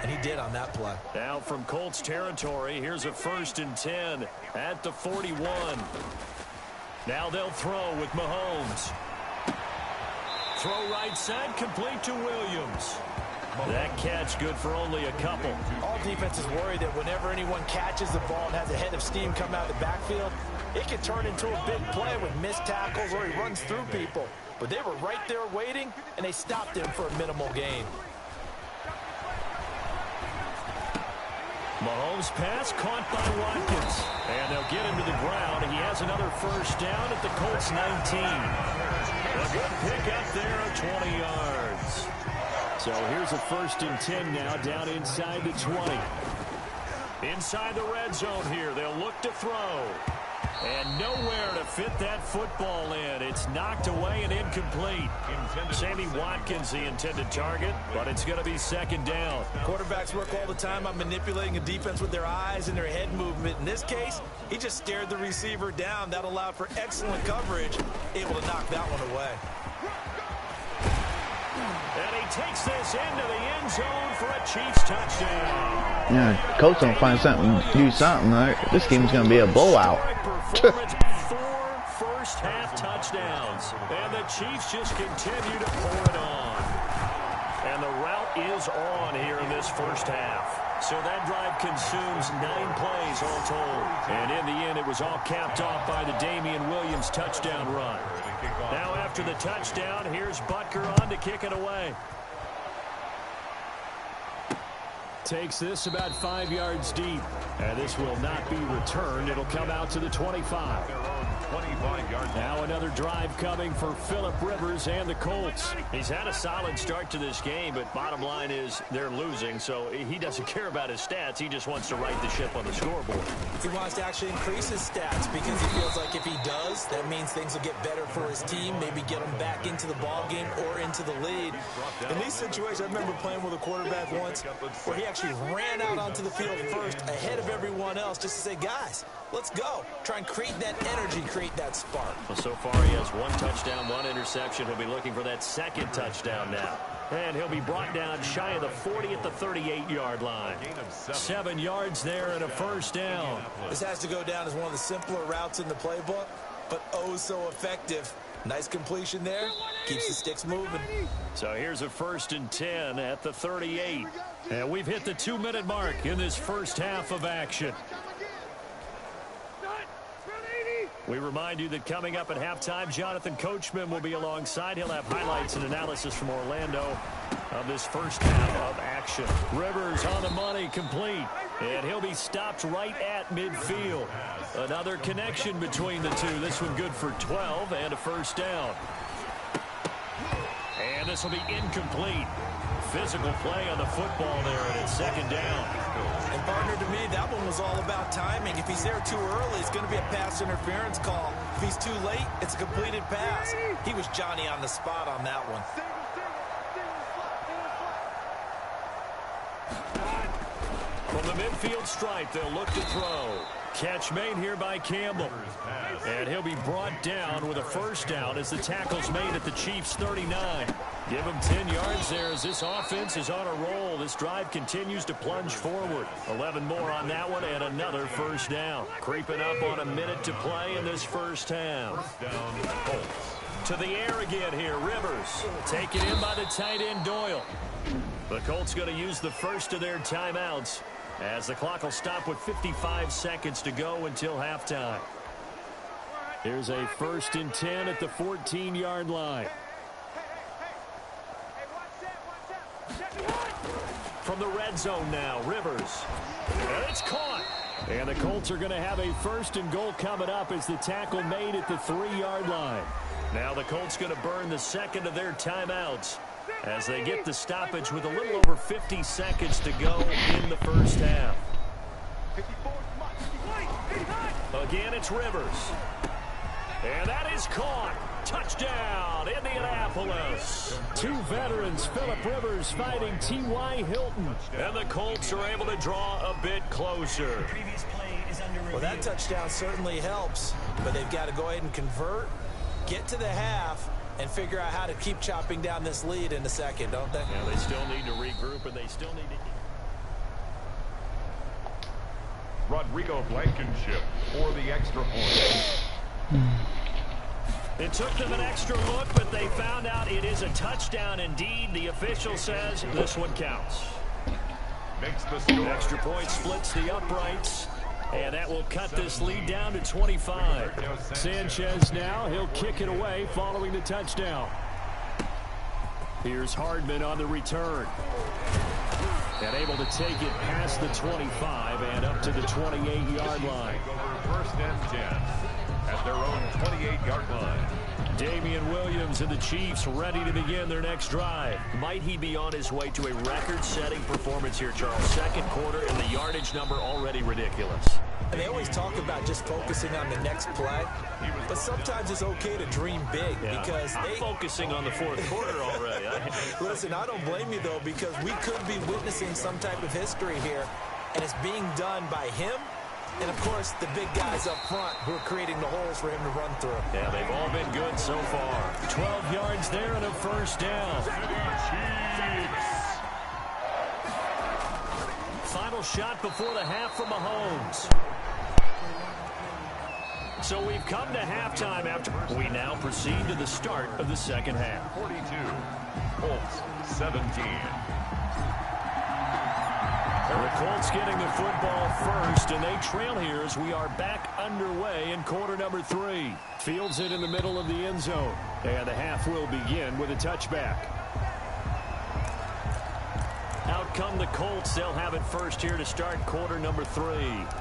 And he did on that play. Now from Colts territory, here's a 1st and 10 at the 41. Now they'll throw with Mahomes. Throw right side, complete to Williams. That catch good for only a couple. All defenses worry that whenever anyone catches the ball and has a head of steam come out of the backfield, it can turn into a big play with missed tackles or he runs through people. But they were right there waiting, and they stopped him for a minimal gain. Mahomes' pass caught by Watkins. And they'll get him to the ground. He has another first down at the Colts 19. A good pick up there of 20 yards. So here's a 1st and 10 now down inside the 20. Inside the red zone here. They'll look to throw. And nowhere to fit that football in. It's knocked away and incomplete. Sammy Watkins, the intended target, but it's going to be 2nd down. Quarterbacks work all the time on manipulating a defense with their eyes and their head movement. In this case, he just stared the receiver down. That allowed for excellent coverage, able to knock that one away. And he takes this into the end zone for a Chiefs touchdown. Yeah, Colts don't find something, do something. This game's going to be a blowout. 4 first-half touchdowns. And the Chiefs just continue to pour it on. And the route is on here in this first half. So that drive consumes 9 plays all told. And in the end, it was all capped off by the Damian Williams touchdown run. Now after the touchdown, here's Butker on to kick it away. Takes this about 5 yards deep. And this will not be returned. It'll come out to the 25. Now another drive coming for Phillip Rivers and the Colts. He's had a solid start to this game, but bottom line is they're losing, so he doesn't care about his stats. He just wants to right the ship on the scoreboard. He wants to actually increase his stats because he feels like if he does, that means things will get better for his team, maybe get him back into the ball game or into the lead. In these situations, I remember playing with a quarterback once where he actually ran out onto the field first ahead of everyone else just to say, guys, let's go. Try and create that energy, create that spark. Well, so far he has 1 touchdown, 1 interception. He'll be looking for that 2nd touchdown now. And he'll be brought down shy of the 40 at the 38-yard line. 7 yards there and a first down. This has to go down as one of the simpler routes in the playbook, but oh so effective. Nice completion there. Keeps the sticks moving. So here's a 1st and 10 at the 38. And we've hit the 2-minute mark in this first half of action. We remind you that coming up at halftime, Jonathan Coachman will be alongside. He'll have highlights and analysis from Orlando of this first half of action. Rivers on the money, complete. And he'll be stopped right at midfield. Another connection between the two. This one good for 12 and a first down. And this will be incomplete. Physical play on the football there, and it's 2nd down. And partner, to me, that one was all about timing. If he's there too early, it's going to be a pass interference call. If he's too late, it's a completed pass. He was Johnny on the spot on that one. From the midfield stripe, they'll look to throw. Catch made here by Campbell. And he'll be brought down with a first down as the tackle's made at the Chiefs' 39. Give him 10 yards there as this offense is on a roll. This drive continues to plunge forward. 11 more on that one and another first down. Creeping up on a minute to play in this first half. To the air again here, Rivers. Taken in by the tight end Doyle. The Colts going to use the first of their timeouts as the clock will stop with 55 seconds to go until halftime. Here's a 1st and 10 at the 14-yard line. From the red zone now, Rivers. And it's caught. And the Colts are going to have a 1st and goal coming up as the tackle made at the 3-yard line. Now the Colts going to burn the 2nd of their timeouts as they get the stoppage with a little over 50 seconds to go in the first half. Again, it's Rivers. And that is caught. Touchdown, Indianapolis. 2 veterans, Phillip Rivers fighting T.Y. Hilton. And the Colts are able to draw a bit closer. Well, that touchdown certainly helps, but they've got to go ahead and convert, get to the half, and figure out how to keep chopping down this lead in the second, don't they? Yeah, they still need to regroup, and they still need to... Rodrigo Blankenship for the extra point. It took them an extra look, but they found out it is a touchdown indeed. The official says this one counts. Makes the score. Extra point splits the uprights, and that will cut this lead down to 25. Sanchez now, he'll kick it away following the touchdown. Here's Hardman on the return. And able to take it past the 25 and up to the 28-yard line. First and 10 at their own 28-yard line. Damian Williams and the Chiefs ready to begin their next drive. Might he be on his way to a record-setting performance here, Charles? Second quarter and the yardage number already ridiculous. And they always talk about just focusing on the next play, but sometimes it's okay to dream big because I'm focusing on the fourth quarter already. Listen, I don't blame you, though, because we could be witnessing some type of history here, and it's being done by him and, of course, the big guys up front who are creating the holes for him to run through. Yeah, they've all been good so far. 12 yards there and a first down. Final shot before the half from Mahomes. So we've come to halftime after. We now proceed to the start of the second half. 42, Colts 17. The Colts getting the football first, and they trail here as we are back underway in quarter number 3. Fields it in the middle of the end zone. And the half will begin with a touchback. Out come the Colts. They'll have it first here to start quarter number 3.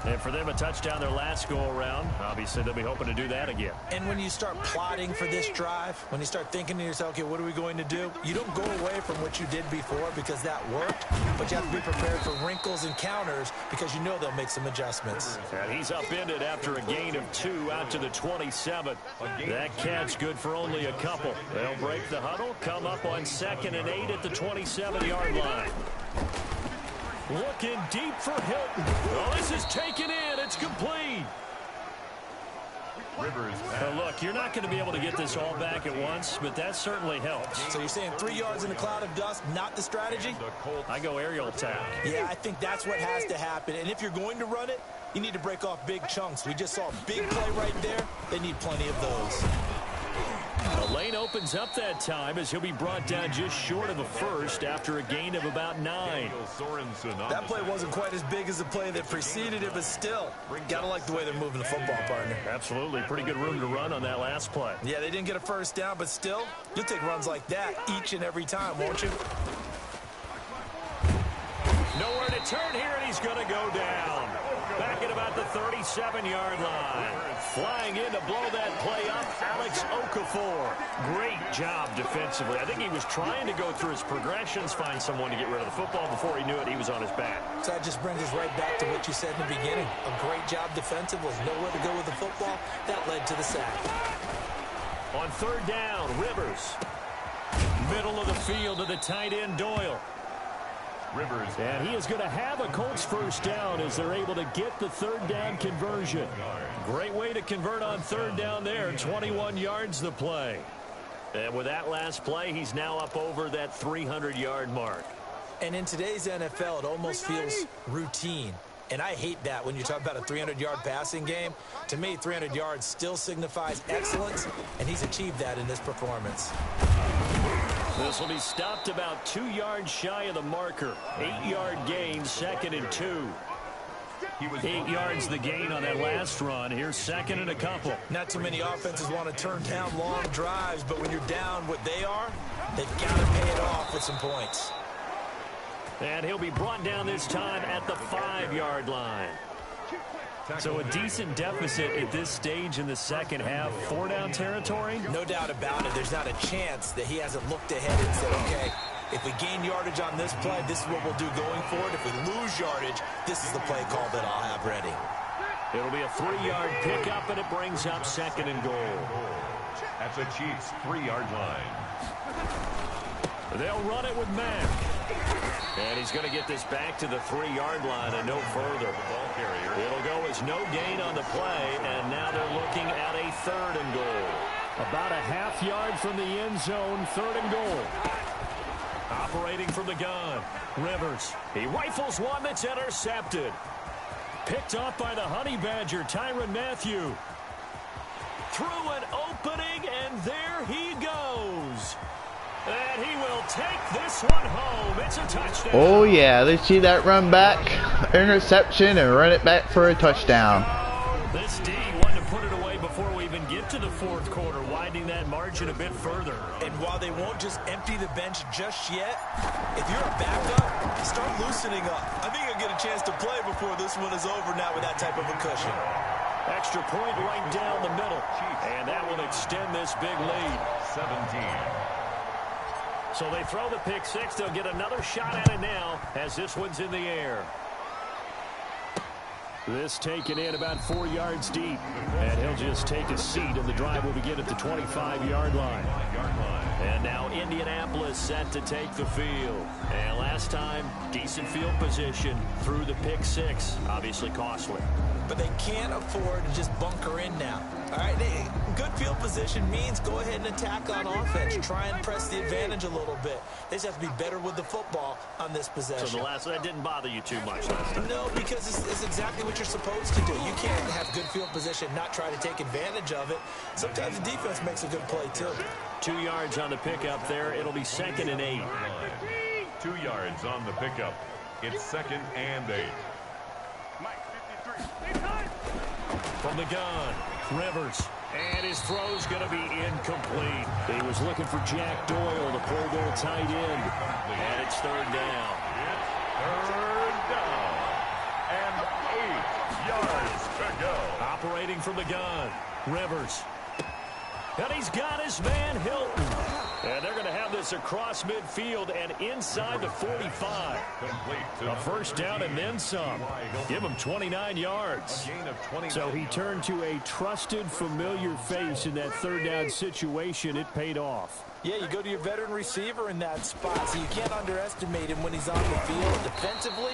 And for them, a touchdown their last go-around. Obviously, they'll be hoping to do that again. And when you start plotting for this drive, when you start thinking to yourself, okay, what are we going to do? You don't go away from what you did before because that worked, but you have to be prepared for wrinkles and counters because you know they'll make some adjustments. And he's upended after a gain of 2 out to the 27. That catch good for only a couple. They'll break the huddle, come up on 2nd and 8 at the 27-yard line. Looking deep for Hilton. Oh, this is taken in. It's complete. Rivers. Look, you're not going to be able to get this all back at once, but that certainly helps. So you're saying 3 yards in a cloud of dust, not the strategy? I go aerial attack. Yeah, I think that's what has to happen. And if you're going to run it, you need to break off big chunks. We just saw a big play right there. They need plenty of those. The lane opens up that time as he'll be brought down just short of a first after a gain of about 9. That play wasn't quite as big as the play that preceded it, but still, gotta like the way they're moving the football, partner. Absolutely. Pretty good room to run on that last play. Yeah, they didn't get a first down, but still, you'll take runs like that each and every time, won't you? Nowhere to turn here, and he's going to go down. Back at about the 37-yard line. Flying in to blow that play up, Alex Okafor. Great job defensively. I think he was trying to go through his progressions, find someone to get rid of the football. Before he knew it, he was on his back. So that just brings us right back to what you said in the beginning. A great job defensively. Nowhere to go with the football. That led to the sack. On 3rd down, Rivers. Middle of the field to the tight end, Doyle. Rivers. And he is going to have a Colts first down as they're able to get the 3rd down conversion. Great way to convert on 3rd down there. 21 yards the play. And with that last play, he's now up over that 300-yard mark. And in today's NFL, it almost feels routine. And I hate that when you talk about a 300-yard passing game. To me, 300 yards still signifies excellence, and he's achieved that in this performance. This will be stopped about 2 yards shy of the marker. 8-yard gain, 2nd and 2. 8 yards the gain on that last run. Here's 2nd and a couple. Not too many offenses want to turn down long drives, but when you're down what they are, they've got to pay it off with some points. And he'll be brought down this time at the 5-yard line. So a decent deficit at this stage in the second half. 4-down territory? No doubt about it. There's not a chance that he hasn't looked ahead and said, okay, if we gain yardage on this play, this is what we'll do going forward. If we lose yardage, this is the play call that I'll have ready. It'll be a 3-yard pickup, and it brings up 2nd and goal. At the Chiefs' 3-yard line. They'll run it with Mack. And he's going to get this back to the 3-yard line and no further. It'll go as no gain on the play, and now they're looking at a 3rd and goal. About a half yard from the end zone, 3rd and goal. Operating from the gun, Rivers. He rifles one that's intercepted. Picked off by the Honey Badger, Tyrann Mathieu. through an opening, and there he goes. And he will take this one home. It's a touchdown. Oh, yeah. Let's see that run back. Interception and run it back for a touchdown. This D wanted to put it away before we even get to the fourth quarter, widening that margin a bit further. And while they won't just empty the bench just yet, if you're a backup, start loosening up. I think you'll get a chance to play before this one is over now with that type of a cushion. Extra point right down the middle. And that will extend this big lead. 17. So they throw the pick six. They'll get another shot at it now as this one's in the air. This taken in about 4 yards deep. And he'll just take a seat, and the drive will begin at the 25-yard line. And now Indianapolis set to take the field. And last time, decent field position through the pick six. Obviously costly. But they can't afford to just bunker in now. All right, good field position means go ahead and attack on offense. Try and press the advantage a little bit. They just have to be better with the football on this possession. So that didn't bother you too much last time? No, because it's exactly what you're supposed to do. You can't have good field position, not try to take advantage of it. Sometimes the defense makes a good play, too. 2 yards on the pickup there. It'll be 2nd and 8. 2 yards on the pickup. It's 2nd and 8. From the gun, Rivers. And his throw's going to be incomplete. He was looking for Jack Doyle to pull their tight end. And it's 3rd down. Third down. And 8 yards to go. Operating from the gun, Rivers. And he's got his man, Hilton. And they're going to have this across midfield and inside the 45. A first down and then some. Give him 29 yards. So he turned to a trusted, familiar face in that 3rd down situation. It paid off. Yeah, you go to your veteran receiver in that spot, so you can't underestimate him when he's on the field. Defensively,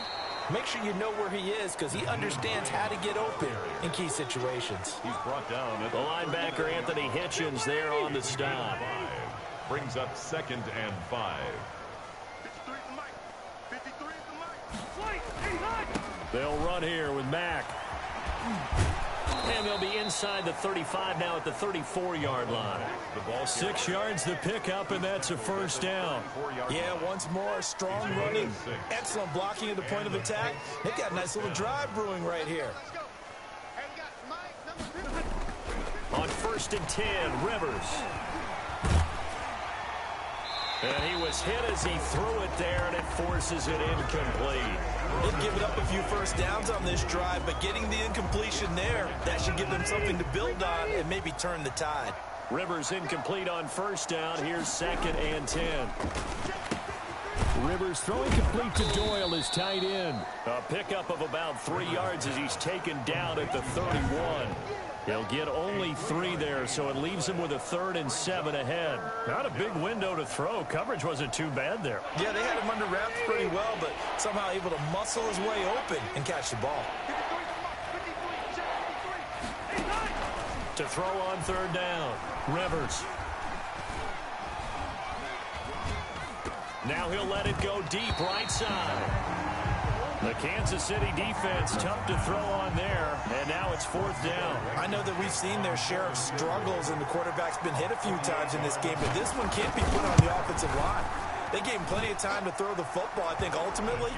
make sure you know where he is because he understands how to get open in key situations. He's brought down at the linebacker, Anthony Hitchens, there on the stop. Brings up 2nd and 5. They'll run here with Mack. And they'll be inside the 35 now at the 34-yard line. 6 yards the pickup, and that's a first down. Yeah, once more, strong running, excellent blocking at the point of attack. They've got a nice little drive brewing right here. On 1st and 10, Rivers. And he was hit as he threw it there, and it forces it incomplete. They've given up a few first downs on this drive, but getting the incompletion there, that should give them something to build on and maybe turn the tide. Rivers incomplete on 1st down. Here's 2nd and 10. Rivers throwing complete to Doyle, his tight end. A pickup of about 3 yards as he's taken down at the 31. He'll get only 3 there, so it leaves him with a 3rd and 7 ahead. Not a big window to throw. Coverage wasn't too bad there. Yeah, they had him under wraps pretty well, but somehow able to muscle his way open and catch the ball. To throw on 3rd down, Rivers. Now he'll let it go deep right side. The Kansas City defense tough to throw on there, and now it's 4th down. I know that we've seen their share of struggles, and the quarterback's been hit a few times in this game, but this one can't be put on the offensive line. They gave him plenty of time to throw the football. I think ultimately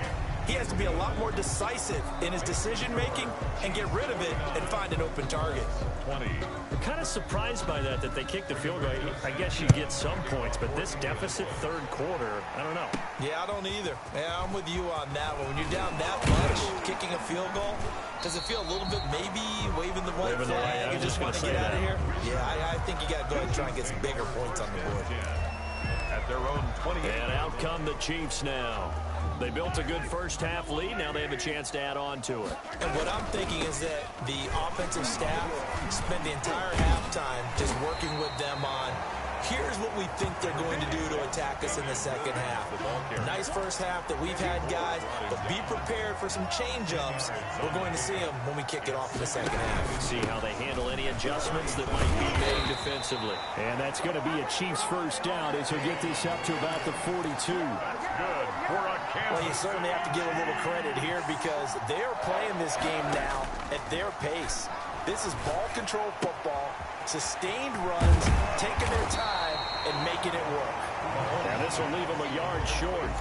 he has to be a lot more decisive in his decision-making and get rid of it and find an open target. 20. I'm kind of surprised by that they kicked the field goal. I guess you get some points, but this deficit 3rd quarter, I don't know. Yeah, I don't either. Yeah, I'm with you on that one. When you're down that much, kicking a field goal, does it feel a little bit maybe waving the white flag? You just want to get out of here? Yeah, I think you got to go ahead and try and get some bigger points on the board. At their own 20. And out come the Chiefs now. They built a good first half lead. Now they have a chance to add on to it. And what I'm thinking is that the offensive staff spent the entire halftime just working with them on here's what we think they're going to do to attack us in the second half. Nice first half that we've had, guys, but be prepared for some change-ups. We're going to see them when we kick it off in the second half. See how they handle any adjustments that might be made defensively. And that's going to be a Chiefs first down as he'll get this up to about the 42. That's good for a Kansas. Well, you certainly have to give a little credit here because they're playing this game now at their pace. This is ball control football, sustained runs, taking their time, and making it work. And this will leave him a yard short.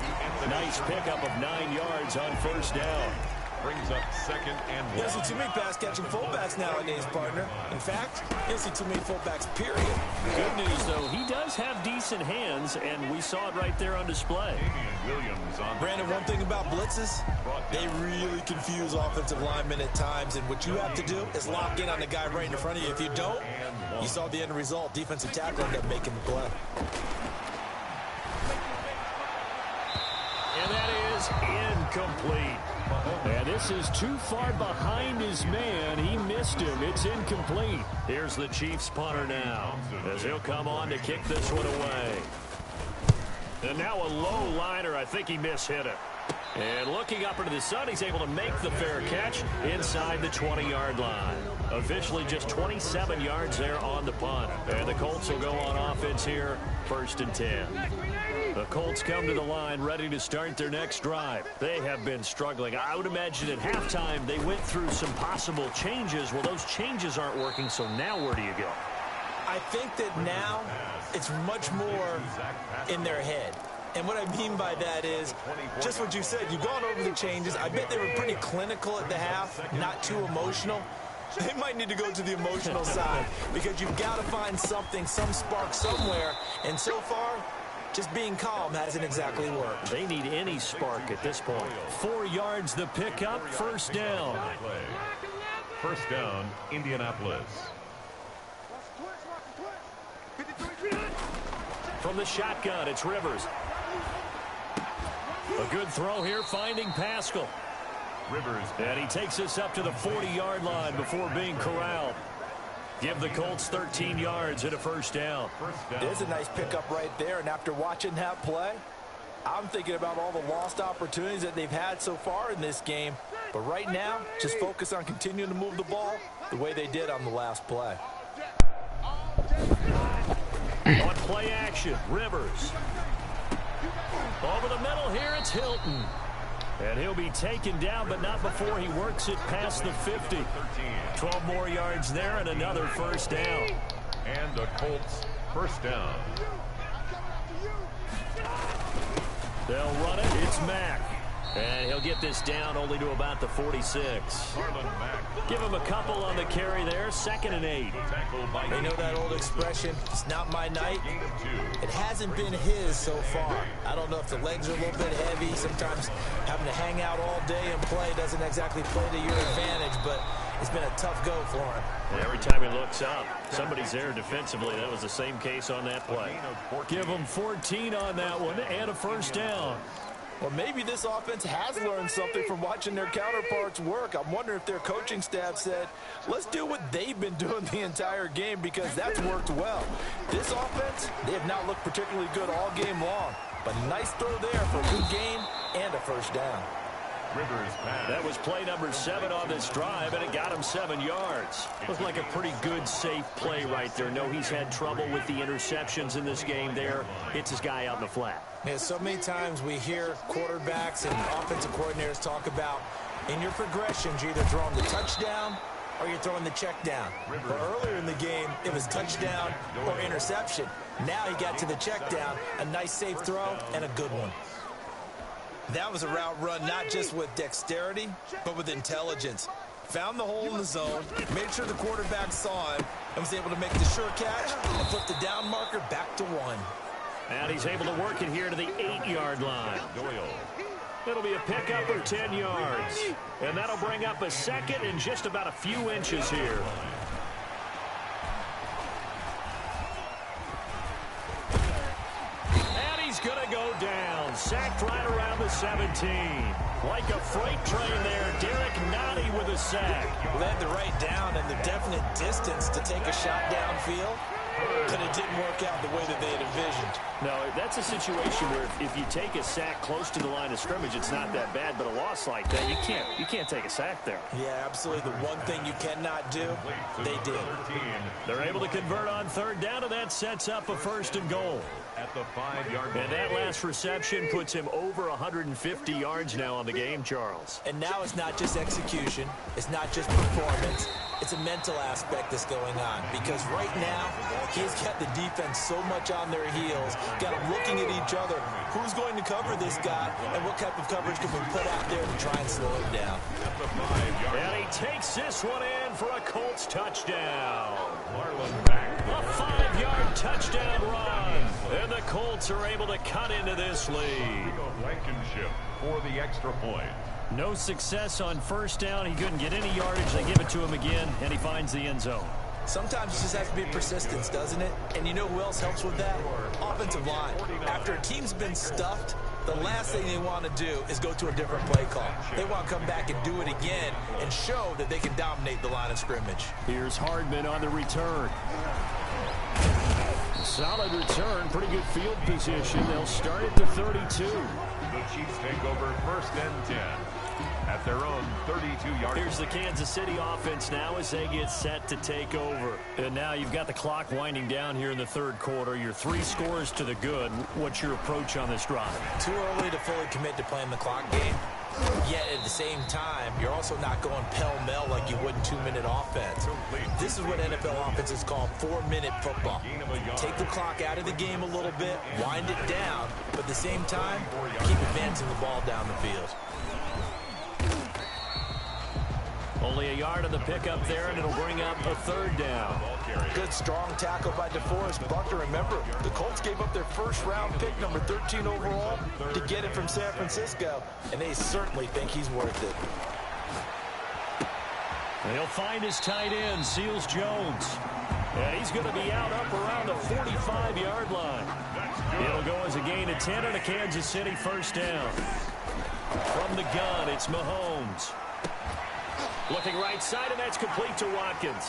Nice pickup of 9 yards on first down. Brings up 2nd and 1. You don't see too many pass-catching fullbacks nowadays, partner. In fact, you don't see too many fullbacks, period. Good news, though, he does have decent hands, and we saw it right there on display. Williams on Brandon, one thing about blitzes, they really confuse offensive linemen at times, and what you have to do is lock in on the guy right in front of you. If you don't, you saw the end result. Defensive tackle ended up making the play. And that is incomplete. And this is too far behind his man. He missed him. It's incomplete. Here's the Chiefs punter now, as he'll come on to kick this one away. And now a low liner. I think he mishit it. And looking up into the sun, he's able to make the fair catch inside the 20-yard line. Officially just 27 yards there on the punt. And the Colts will go on offense here, 1st and 10. The Colts come to the line ready to start their next drive. They have been struggling. I would imagine at halftime they went through some possible changes. Well, those changes aren't working, so now where do you go? I think that now it's much more in their head. And what I mean by that is just what you said. You've gone over the changes. I bet they were pretty clinical at the half, not too emotional. They might need to go to the emotional side because you've got to find something, some spark somewhere. And so far, just being calm hasn't exactly worked. They need any spark at this point. 4 yards the pickup, 1st down. 1st down, Indianapolis. From the shotgun, it's Rivers. A good throw here, finding Pascal. Rivers. And he takes us up to the 40-yard line before being corralled. Give the Colts 13 yards and a 1st down. There's a nice pickup right there, and after watching that play, I'm thinking about all the lost opportunities that they've had so far in this game. But right now, just focus on continuing to move the ball the way they did on the last play. On play action, Rivers. Over the middle here, it's Hilton. And he'll be taken down, but not before he works it past the 50. 12 more yards there and another 1st down. And the Colts 1st down. They'll run it. It's Mack. And he'll get this down only to about the 46. Give him a couple on the carry there. 2nd and 8. They know that old expression, it's not my night. It hasn't been his so far. I don't know if the legs are a little bit heavy. Sometimes having to hang out all day and play doesn't exactly play to your advantage, but it's been a tough go for him. And every time he looks up, somebody's there defensively. That was the same case on that play. Give him 14 on that one and a 1st down. Well, maybe this offense has learned something from watching their counterparts work. I'm wondering if their coaching staff said, let's do what they've been doing the entire game because that's worked well. This offense, they have not looked particularly good all game long. But nice throw there for a good gain and a 1st down. That was play number 7 on this drive, and it got him 7 yards. Looked like a pretty good, safe play right there. No, he's had trouble with the interceptions in this game there. Hits his guy out in the flat. Yeah, so many times we hear quarterbacks and offensive coordinators talk about in your progressions, you're either throwing the touchdown or you're throwing the check down. But earlier in the game, it was touchdown or interception. Now he got to the check down, a nice safe throw, and a good one. That was a route run not just with dexterity, but with intelligence. Found the hole in the zone, made sure the quarterback saw him, and was able to make the sure catch and flip the down marker back to 1. And he's able to work it here to the 8-yard line. It'll be a pickup of 10 yards. And that'll bring up a 2nd and just about a few inches here. And he's going to go down. Sacked right around the 17. Like a freight train there, Derek Nottie with a sack. Led the right down and the definite distance to take a shot downfield. But it didn't work out the way that they had envisioned. No, that's a situation where if you take a sack close to the line of scrimmage, it's not that bad. But a loss like that, you can't take a sack there. Yeah, absolutely. The one thing you cannot do, they did. They're able to convert on 3rd down, and that sets up a 1st and goal. at the 5-yard line. And that last reception puts him over 150 yards now on the game, Charles. And now it's not just execution. It's not just performance. It's a mental aspect that's going on. Because right now, he's got the defense so much on their heels, got them looking at each other. Who's going to cover this guy, and what type of coverage can we put out there to try and slow him down? At the 5-yard line. And he takes this one in for a Colts touchdown. Marlon Mack. A 5-yard touchdown run. And the Colts are able to cut into this lead. Blankenship for the extra point. No success on first down. He couldn't get any yardage. They give it to him again, and he finds the end zone. Sometimes it just has to be persistence, doesn't it? And you know who else helps with that? Offensive line. After a team's been stuffed, the last thing they want to do is go to a different play call. They want to come back and do it again and show that they can dominate the line of scrimmage. Here's Hardman on the return. Solid return, pretty good field position. They'll start at the 32. The Chiefs take over 1st and 10 at their own 32-yard. Here's the Kansas City offense now as they get set to take over. And now you've got the clock winding down here in the third quarter. You're 3 scores to the good. What's your approach on this drive? Too early to fully commit to playing the clock game. Yet at the same time, you're also not going pell-mell like you would in 2-minute offense. This is what NFL offenses call 4-minute football. Take the clock out of the game a little bit, wind it down, but at the same time, keep advancing the ball down the field. Only a yard on the pickup there, and it'll bring up a 3rd down. Good strong tackle by DeForest Buckner. Remember, the Colts gave up their first-round pick, number 13 overall, to get it from San Francisco, and they certainly think he's worth it. He'll find his tight end, Seals Jones. And he's going to be out up around the 45-yard line. It'll go as a gain of 10 and a Kansas City 1st down. From the gun, it's Mahomes. Looking right side, and that's complete to Watkins.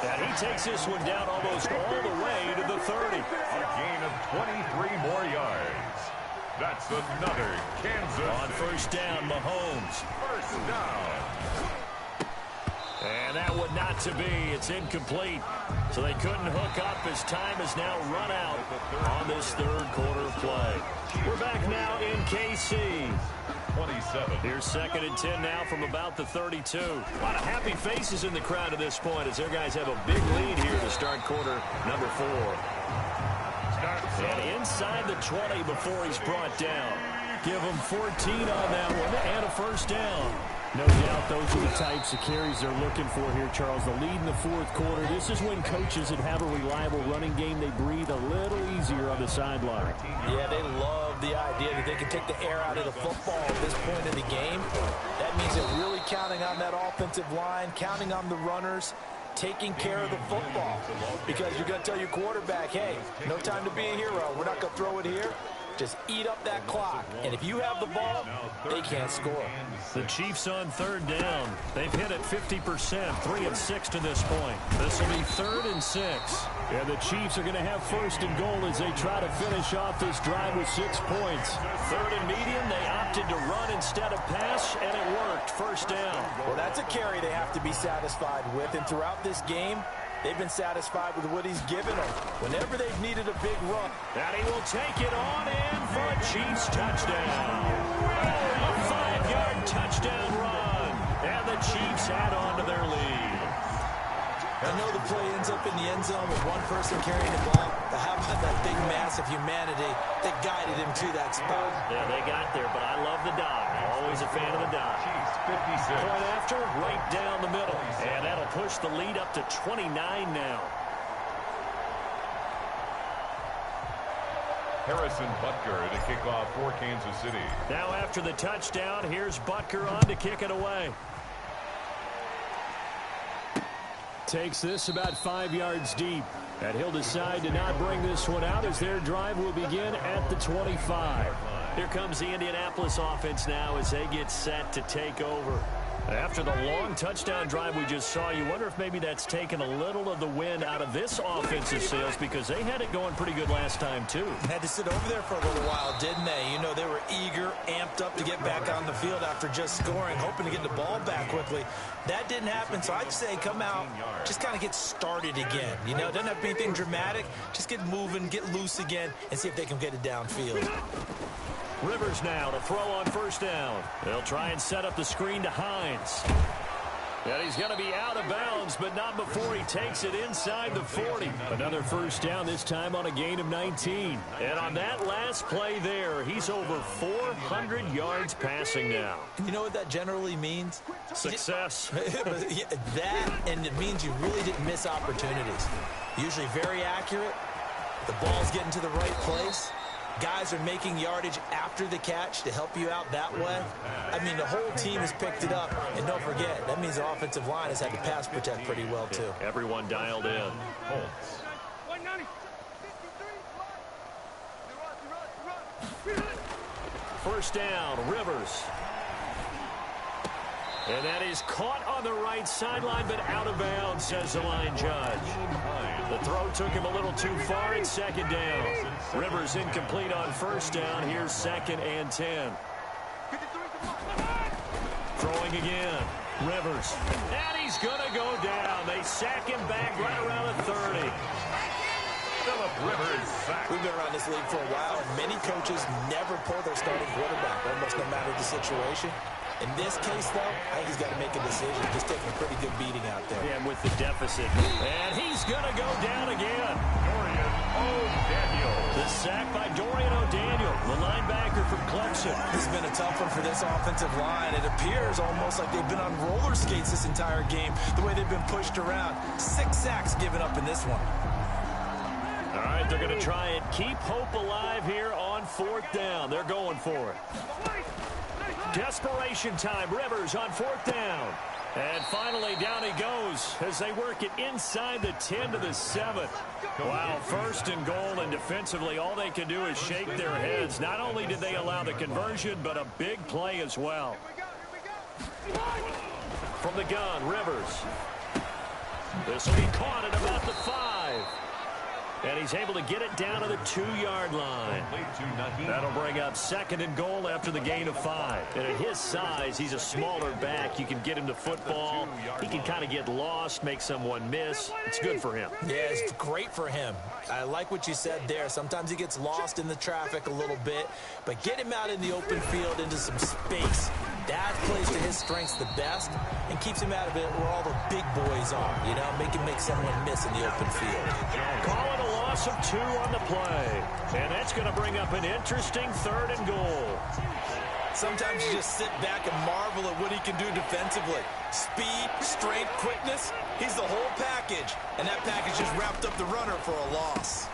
And he takes this one down almost all the way to the 30. A gain of 23 more yards. That's another Kansas. On 1st down, Mahomes. 1st down. And that one not to be. It's incomplete. So they couldn't hook up as time has now run out on this third quarter of play. We're back now in KC. 27. Here's 2nd and 10 now from about the 32. A lot of happy faces in the crowd at this point as their guys have a big lead here to start quarter number 4. And inside the 20 before he's brought down. Give him 14 on that one and a 1st down. No doubt those are the types of carries they're looking for here, Charles. The lead in the 4th quarter. This is when coaches that have a reliable running game, they breathe a little easier on the sideline. Yeah, they love the idea that they can take the air out of the football at this point in the game. That means they're really counting on that offensive line, counting on the runners, taking care of the football. Because you're going to tell your quarterback, hey, no time to be a hero. We're not going to throw it here. Just eat up that clock. And if you have the ball, they can't score. The Chiefs on 3rd down. They've hit it 50%, 3 of 6 to this point. This will be 3rd and 6. And the Chiefs are going to have 1st and goal as they try to finish off this drive with 6 points. 3rd and medium, they opted to run instead of pass, and it worked. 1st down. Well, that's a carry they have to be satisfied with, and throughout this game, they've been satisfied with what he's given them. Whenever they've needed a big run. And he will take it on in for a Chiefs touchdown. A 5-yard touchdown run. And the Chiefs add on to their lead. I know the play ends up in the end zone with one person carrying the ball. But how about that big mass of humanity that guided him to that spot? Yeah, they got there, but I love the dive. Always a fan of the dive. Chiefs 56. Point after, right down the middle. And that'll push the lead up to 29 now. Harrison Butker to kick off for Kansas City. Now after the touchdown, here's Butker on to kick it away. Takes this about 5 yards deep. And he'll decide to not bring this one out as their drive will begin at the 25. Here comes the Indianapolis offense now as they get set to take over. After the long touchdown drive we just saw, you wonder if maybe that's taken a little of the wind out of this offensive sails because they had it going pretty good last time too. Had to sit over there for a little while, didn't they? You know, they were eager, amped up to get back on the field after just scoring, hoping to get the ball back quickly. That didn't happen, so I'd say come out, just kind of get started again. You know, it doesn't have to be anything dramatic. Just get moving, get loose again, and see if they can get it downfield. Rivers now to throw on first down. They'll try and set up the screen to Hines. And he's going to be out of bounds, but not before he takes it inside the 40. Another first down, this time on a gain of 19. And on that last play there, he's over 400 yards passing now. And you know what that generally means? Success. That, and it means you really didn't miss opportunities. Usually very accurate. The ball's getting to the right place. Guys are making yardage after the catch to help you out that way. I mean, the whole team has picked it up. And don't forget, that means the offensive line has had to pass protect pretty well, too. Everyone dialed in. First down, Rivers. And that is caught on the right sideline, but out of bounds, says the line judge. The throw took him a little too far at second down. Rivers incomplete on first down. Here's 2nd and 10. Throwing again. Rivers. And he's going to go down. They sack him back right around the 30. Phillip Rivers sacked. We've been around this league for a while, and many coaches never pull their starting quarterback, almost no matter the situation. In this case, though, I think he's got to make a decision. He's taking a pretty good beating out there. Yeah, and with the deficit. And he's going to go down again. Dorian O'Daniel. The sack by Dorian O'Daniel, the linebacker from Clemson. This has been a tough one for this offensive line. It appears almost like they've been on roller skates this entire game, the way they've been pushed around. 6 sacks given up in this one. All right, they're going to try and keep hope alive here on 4th down. They're going for it. Desperation time. Rivers on 4th down. And finally, down he goes as they work it inside the 10 to the 7. Wow, 1st and goal, and defensively, all they can do is shake their heads. Not only did they allow the conversion, but a big play as well. From the gun, Rivers. This will be caught at about the 5. And he's able to get it down to the 2-yard line. That'll bring up 2nd and goal after the gain of 5. And at his size, he's a smaller back. You can get him to football. He can kind of get lost, make someone miss. It's good for him. Yeah, it's great for him. I like what you said there. Sometimes he gets lost in the traffic a little bit. But get him out in the open field into some space. That plays to his strengths the best and keeps him out of it where all the big boys are. You know, make someone miss in the open field. Call it a loss of 2 on the play. And that's going to bring up an interesting 3rd and goal. Sometimes you just sit back and marvel at what he can do defensively. Speed, strength, quickness. He's the whole package. And that package just wrapped up the runner for a loss.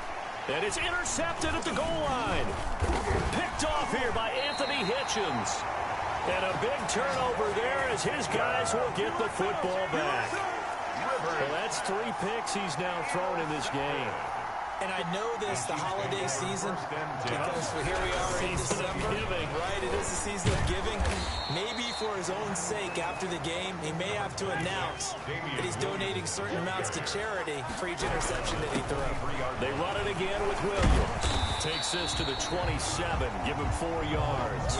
And it's intercepted at the goal line. Picked off here by Anthony Hitchens. And a big turnover there as his guys will get the football back. Well, that's 3 picks he's now thrown in this game. And I know this, the holiday season, because here we are in December, right? It is the season of giving. Maybe for his own sake, after the game, he may have to announce that he's donating certain amounts to charity for each interception that he threw. They run it again with Williams. Takes this to the 27, give him 4 yards.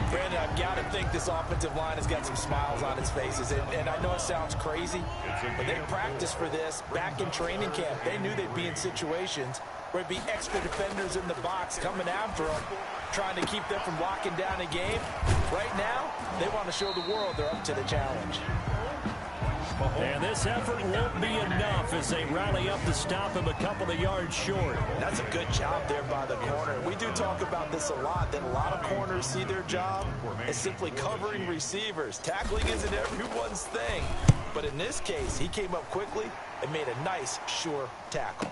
Brandon, I've got to think this offensive line has got some smiles on its faces. And I know it sounds crazy, but they practiced for this back in training camp. They knew they'd be in situations where it'd be extra defenders in the box coming after them, trying to keep them from locking down a game. Right now, they want to show the world they're up to the challenge. And this effort won't be enough as they rally up to stop him a couple of yards short. That's a good job there by the corner. We do talk about this a lot, that a lot of corners see their job as simply covering receivers. Tackling isn't everyone's thing. But in this case, he came up quickly and made a nice, sure tackle.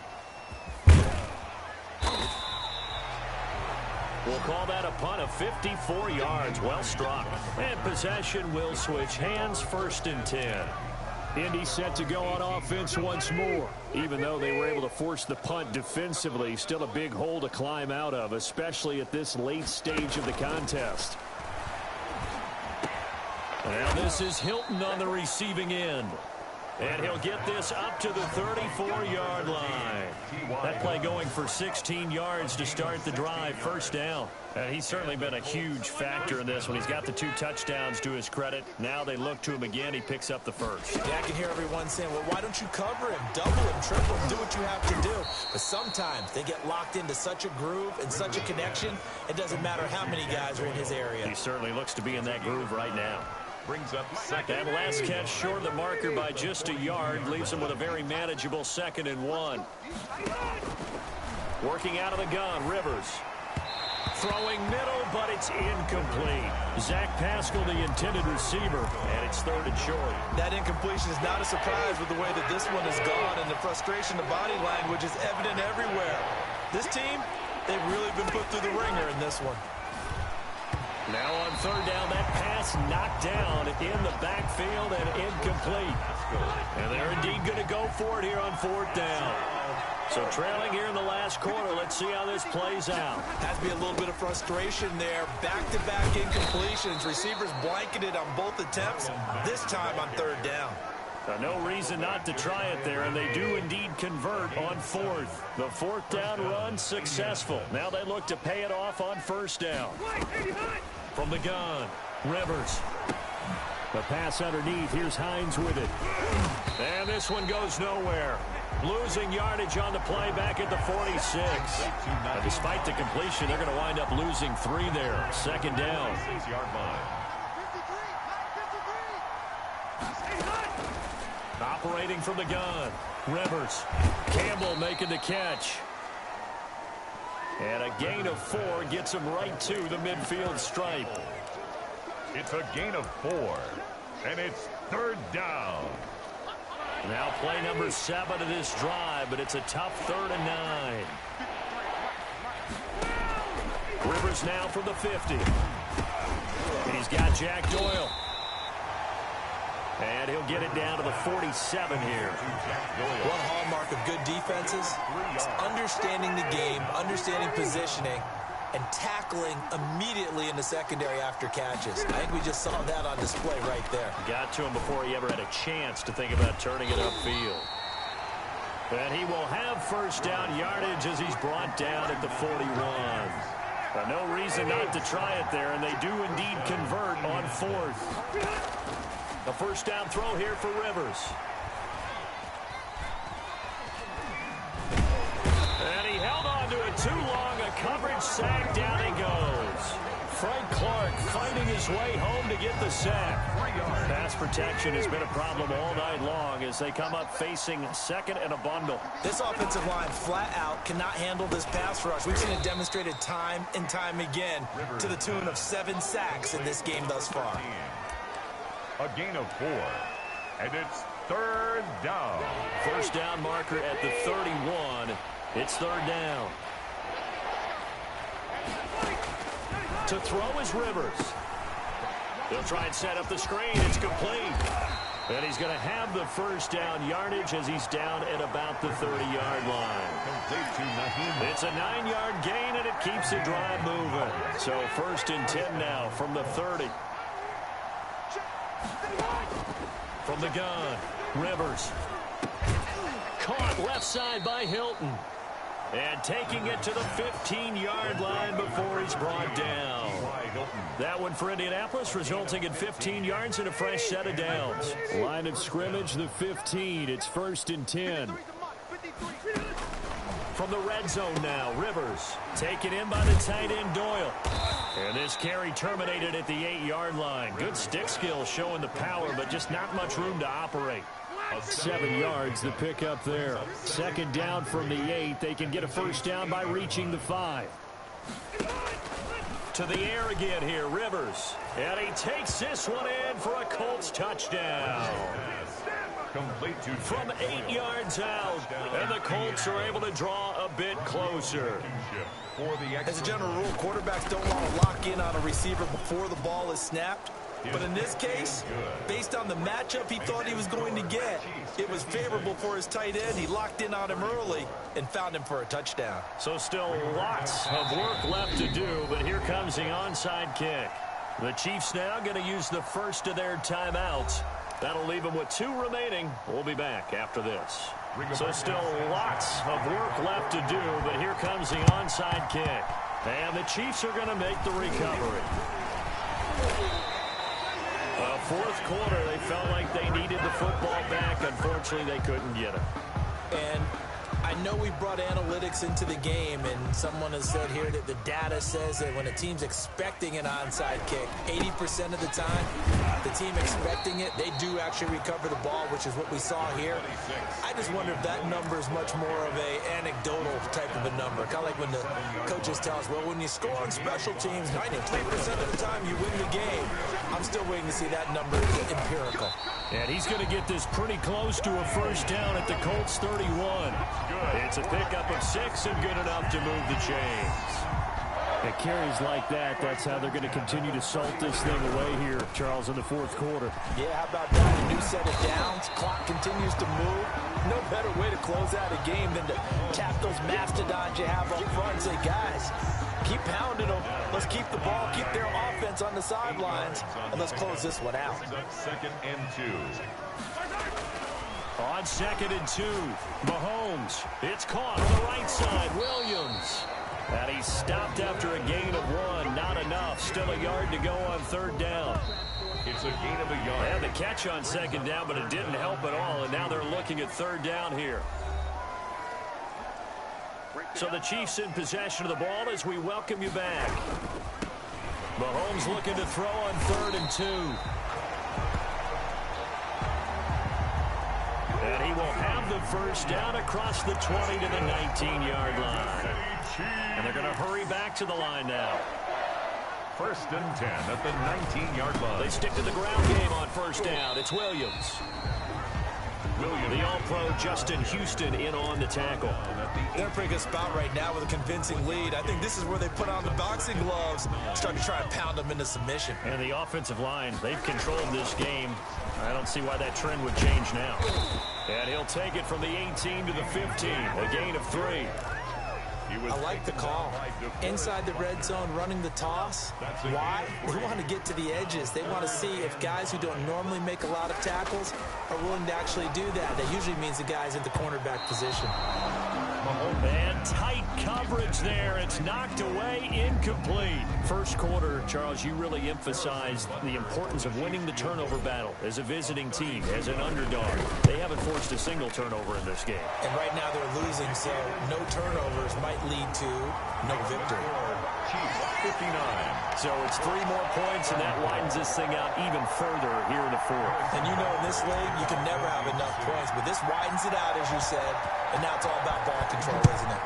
We'll call that a punt of 54 yards. Well struck. And possession will switch hands, 1st and 10. Indy set to go on offense once more. Even though they were able to force the punt defensively, still a big hole to climb out of, especially at this late stage of the contest. Now this is Hilton on the receiving end. And he'll get this up to the 34-yard line. That play going for 16 yards to start the drive, first down. And he's certainly been a huge factor in this one. He's got the 2 touchdowns to his credit. Now they look to him again. He picks up the first. Yeah, I can hear everyone saying, well, why don't you cover him, double him, triple him, do what you have to do. But sometimes they get locked into such a groove and such a connection, it doesn't matter how many guys are in his area. He certainly looks to be in that groove right now. Brings up second. That last catch short of the marker by just a yard leaves him with a very manageable 2nd and 1. Working out of the gun, Rivers. Throwing middle, but it's incomplete. Zach Pascal, the intended receiver, and it's 3rd and short. That incompletion is not a surprise with the way that this one has gone, and the frustration, the body language is evident everywhere. This team, they've really been put through the ringer in this one. Now on 3rd down, that pass knocked down in the backfield and incomplete. And they're indeed going to go for it here on 4th down. So trailing here in the last quarter, let's see how this plays out. Has to be a little bit of frustration there. Back-to-back incompletions. Receivers blanketed on both attempts, this time on 3rd down. No reason not to try it there, and they do indeed convert on 4th. The 4th down run successful. Now they look to pay it off on 1st down. From the gun, Rivers. The pass underneath. Here's Hines with it. And this one goes nowhere. Losing yardage on the play back at the 46. Despite the completion, they're going to wind up losing 3 there. 2nd down. 6-yard line. Operating from the gun, Rivers. Campbell making the catch. And a gain of 4 gets him right to the midfield stripe. It's a gain of 4, and it's 3rd down. Now play number 7 of this drive, but it's a tough 3rd and 9. Rivers now from the 50. And he's got Jack Doyle. And he'll get it down to the 47 here. One hallmark of good defenses is understanding the game, understanding positioning, and tackling immediately in the secondary after catches. I think we just saw that on display right there. Got to him before he ever had a chance to think about turning it upfield. And he will have 1st down yardage as he's brought down at the 41. No reason not to try it there, and they do indeed convert on 4th. The 1st down throw here for Rivers. And he held on to it too long. A coverage sack. Down he goes. Frank Clark fighting his way home to get the sack. Pass protection has been a problem all night long as they come up facing 2nd and a bundle. This offensive line flat out cannot handle this pass rush. We've seen it demonstrated time and time again to the tune of 7 sacks in this game thus far. A gain of 4, and it's 3rd down. 1st down marker at the 31. It's 3rd down. To throw is Rivers. They'll try and set up the screen. It's complete. And he's going to have the 1st down yardage as he's down at about the 30-yard line. It's a 9-yard gain, and it keeps the drive moving. So 1st and 10 now from the 30. From the gun, Rivers. Caught left side by Hilton. And taking it to the 15-yard line before he's brought down. That one for Indianapolis, resulting in 15 yards and a fresh set of downs. Line of scrimmage, the 15. It's 1st and 10. From the red zone now, Rivers. Taken in by the tight end, Doyle. And this carry terminated at the 8-yard line. Good stick skill showing the power, but just not much room to operate. 7 yards the pick up there. 2nd down from the 8. They can get a 1st down by reaching the 5. To the air again here, Rivers. And he takes this one in for a Colts touchdown. Complete to from 8 yards out. And the Colts are able to draw a bit closer. As a general rule, quarterbacks don't want to lock in on a receiver before the ball is snapped. But in this case, based on the matchup he thought he was going to get, it was favorable for his tight end. He locked in on him early and found him for a touchdown. So still lots of work left to do, but here comes the onside kick. The Chiefs now going to use the first of their timeouts That'll leave them with 2 remaining. We'll be back after this. So still lots of work left to do, but here comes the onside kick. And the Chiefs are going to make the recovery. Fourth quarter, they felt like they needed the football back. Unfortunately, they couldn't get it. And I know we brought analytics into the game, and someone has said here that the data says that when a team's expecting an onside kick, 80% of the time, the team expecting it, they do actually recover the ball, which is what we saw here. I just wonder if that number is much more of a anecdotal type of a number. Kind of like when the coaches tell us, well, when you score on special teams, 93% of the time you win the game. I'm still waiting to see that number empirical. And he's going to get this pretty close to a first down at the Colts 31. It's a pickup of 6 and good enough to move the chains. It carries like that. That's how they're going to continue to salt this thing away here, Charles, in the fourth quarter. Yeah, how about that? A new set of downs. Clock continues to move. No better way to close out a game than to tap those mastodons you have up front and say, guys, keep pounding them. Let's keep the ball, keep their offense on the sidelines, and let's close this one out. Second and 2. On 2nd and 2, Mahomes. It's caught on the right side. Williams. And he's stopped after a gain of 1. Not enough. Still a yard to go on 3rd down. It's a gain of a yard. They had the catch on 2nd down, but it didn't help at all. And now they're looking at 3rd down here. So the Chiefs in possession of the ball as we welcome you back. Mahomes looking to throw on 3rd and 2. And he will have the first down across the 20 to the 19-yard line. And they're going to hurry back to the line now. 1st and 10 at the 19-yard line. They stick to the ground game on 1st down. It's Williams. The All-Pro Justin Houston in on the tackle. They're in a pretty good spot right now with a convincing lead. I think this is where they put on the boxing gloves, start to try and pound them into submission. And the offensive line, they've controlled this game. I don't see why that trend would change now. And he'll take it from the 18 to the 15, a gain of 3. I like the call. Inside the red zone, running the toss. Why? They want to get to the edges. They want to see if guys who don't normally make a lot of tackles are willing to actually do that. That usually means the guy's at the cornerback position. And tight coverage there. It's knocked away, incomplete. First quarter, Charles, you really emphasized the importance of winning the turnover battle as a visiting team, as an underdog. They haven't forced a single turnover in this game. And right now they're losing, so no turnovers might lead to no victory. Chiefs 59. So it's 3 more points, and that widens this thing out even further here in the 4th. And you know in this league, you can never have enough points, but this widens it out, as you said, and now it's all about ball control, isn't it?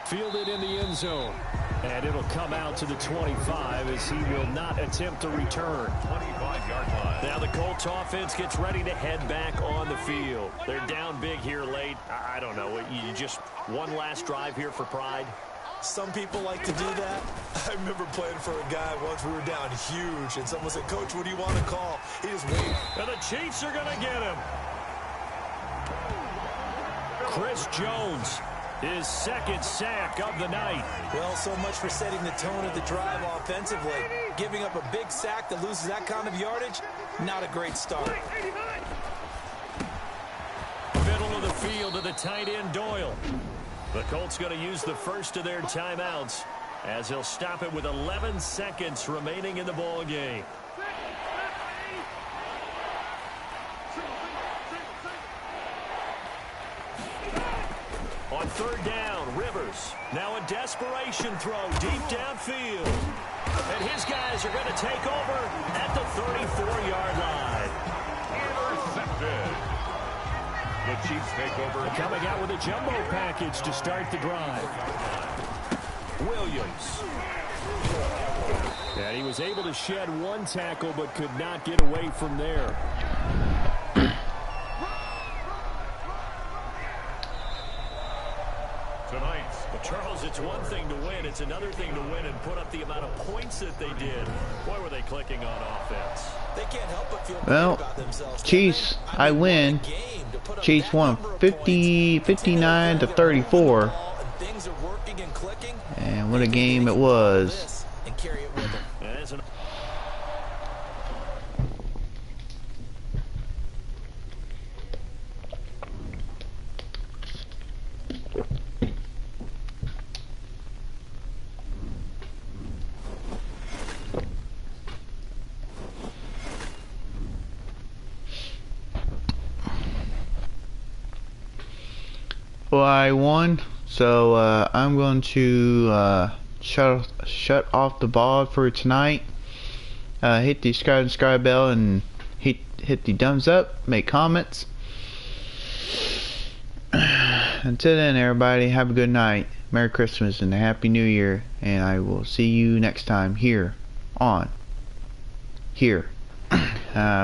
Fielded in the end zone. And it'll come out to the 25 as he will not attempt to return. 25-yard line. Now the Colts offense gets ready to head back on the field. They're down big here late. I don't know. You just one last drive here for pride. Some people like to do that. I remember playing for a guy once. We were down huge, and someone said, "Coach, what do you want to call?" He just waited. And the Chiefs are going to get him. Chris Jones, his 2nd sack of the night. Well, so much for setting the tone of the drive offensively. Giving up a big sack that loses that kind of yardage, not a great start. Middle of the field to the tight end, Doyle. The Colts going to use the first of their timeouts as he'll stop it with 11 seconds remaining in the ball game. On 3rd down, Rivers. Now a desperation throw deep downfield. And his guys are going to take over at the 34-yard line. Intercepted. The Chiefs take over. Coming out with a jumbo package to start the drive. Williams. And he was able to shed 1 tackle but could not get away from there. Tonight. Charles, it's one thing to win. It's another thing to win and put up the amount of points that they did. Boy, were they clicking on offense. They can't help but feel Well, good about themselves. Chiefs, I win. Chiefs won 59 to 34. And what a game it was. Well, I won, so I'm going to shut off the VOD for tonight. Hit the subscribe bell and hit the thumbs up. Make comments. Until then, everybody, have a good night. Merry Christmas and a Happy New Year, and I will see you next time here. I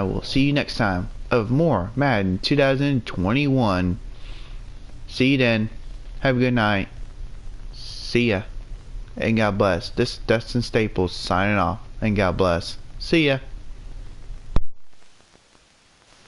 will see you next time of more Madden 2021. See you then. Have a good night. See ya. And God bless. This is Dustin Staples signing off. And God bless. See ya.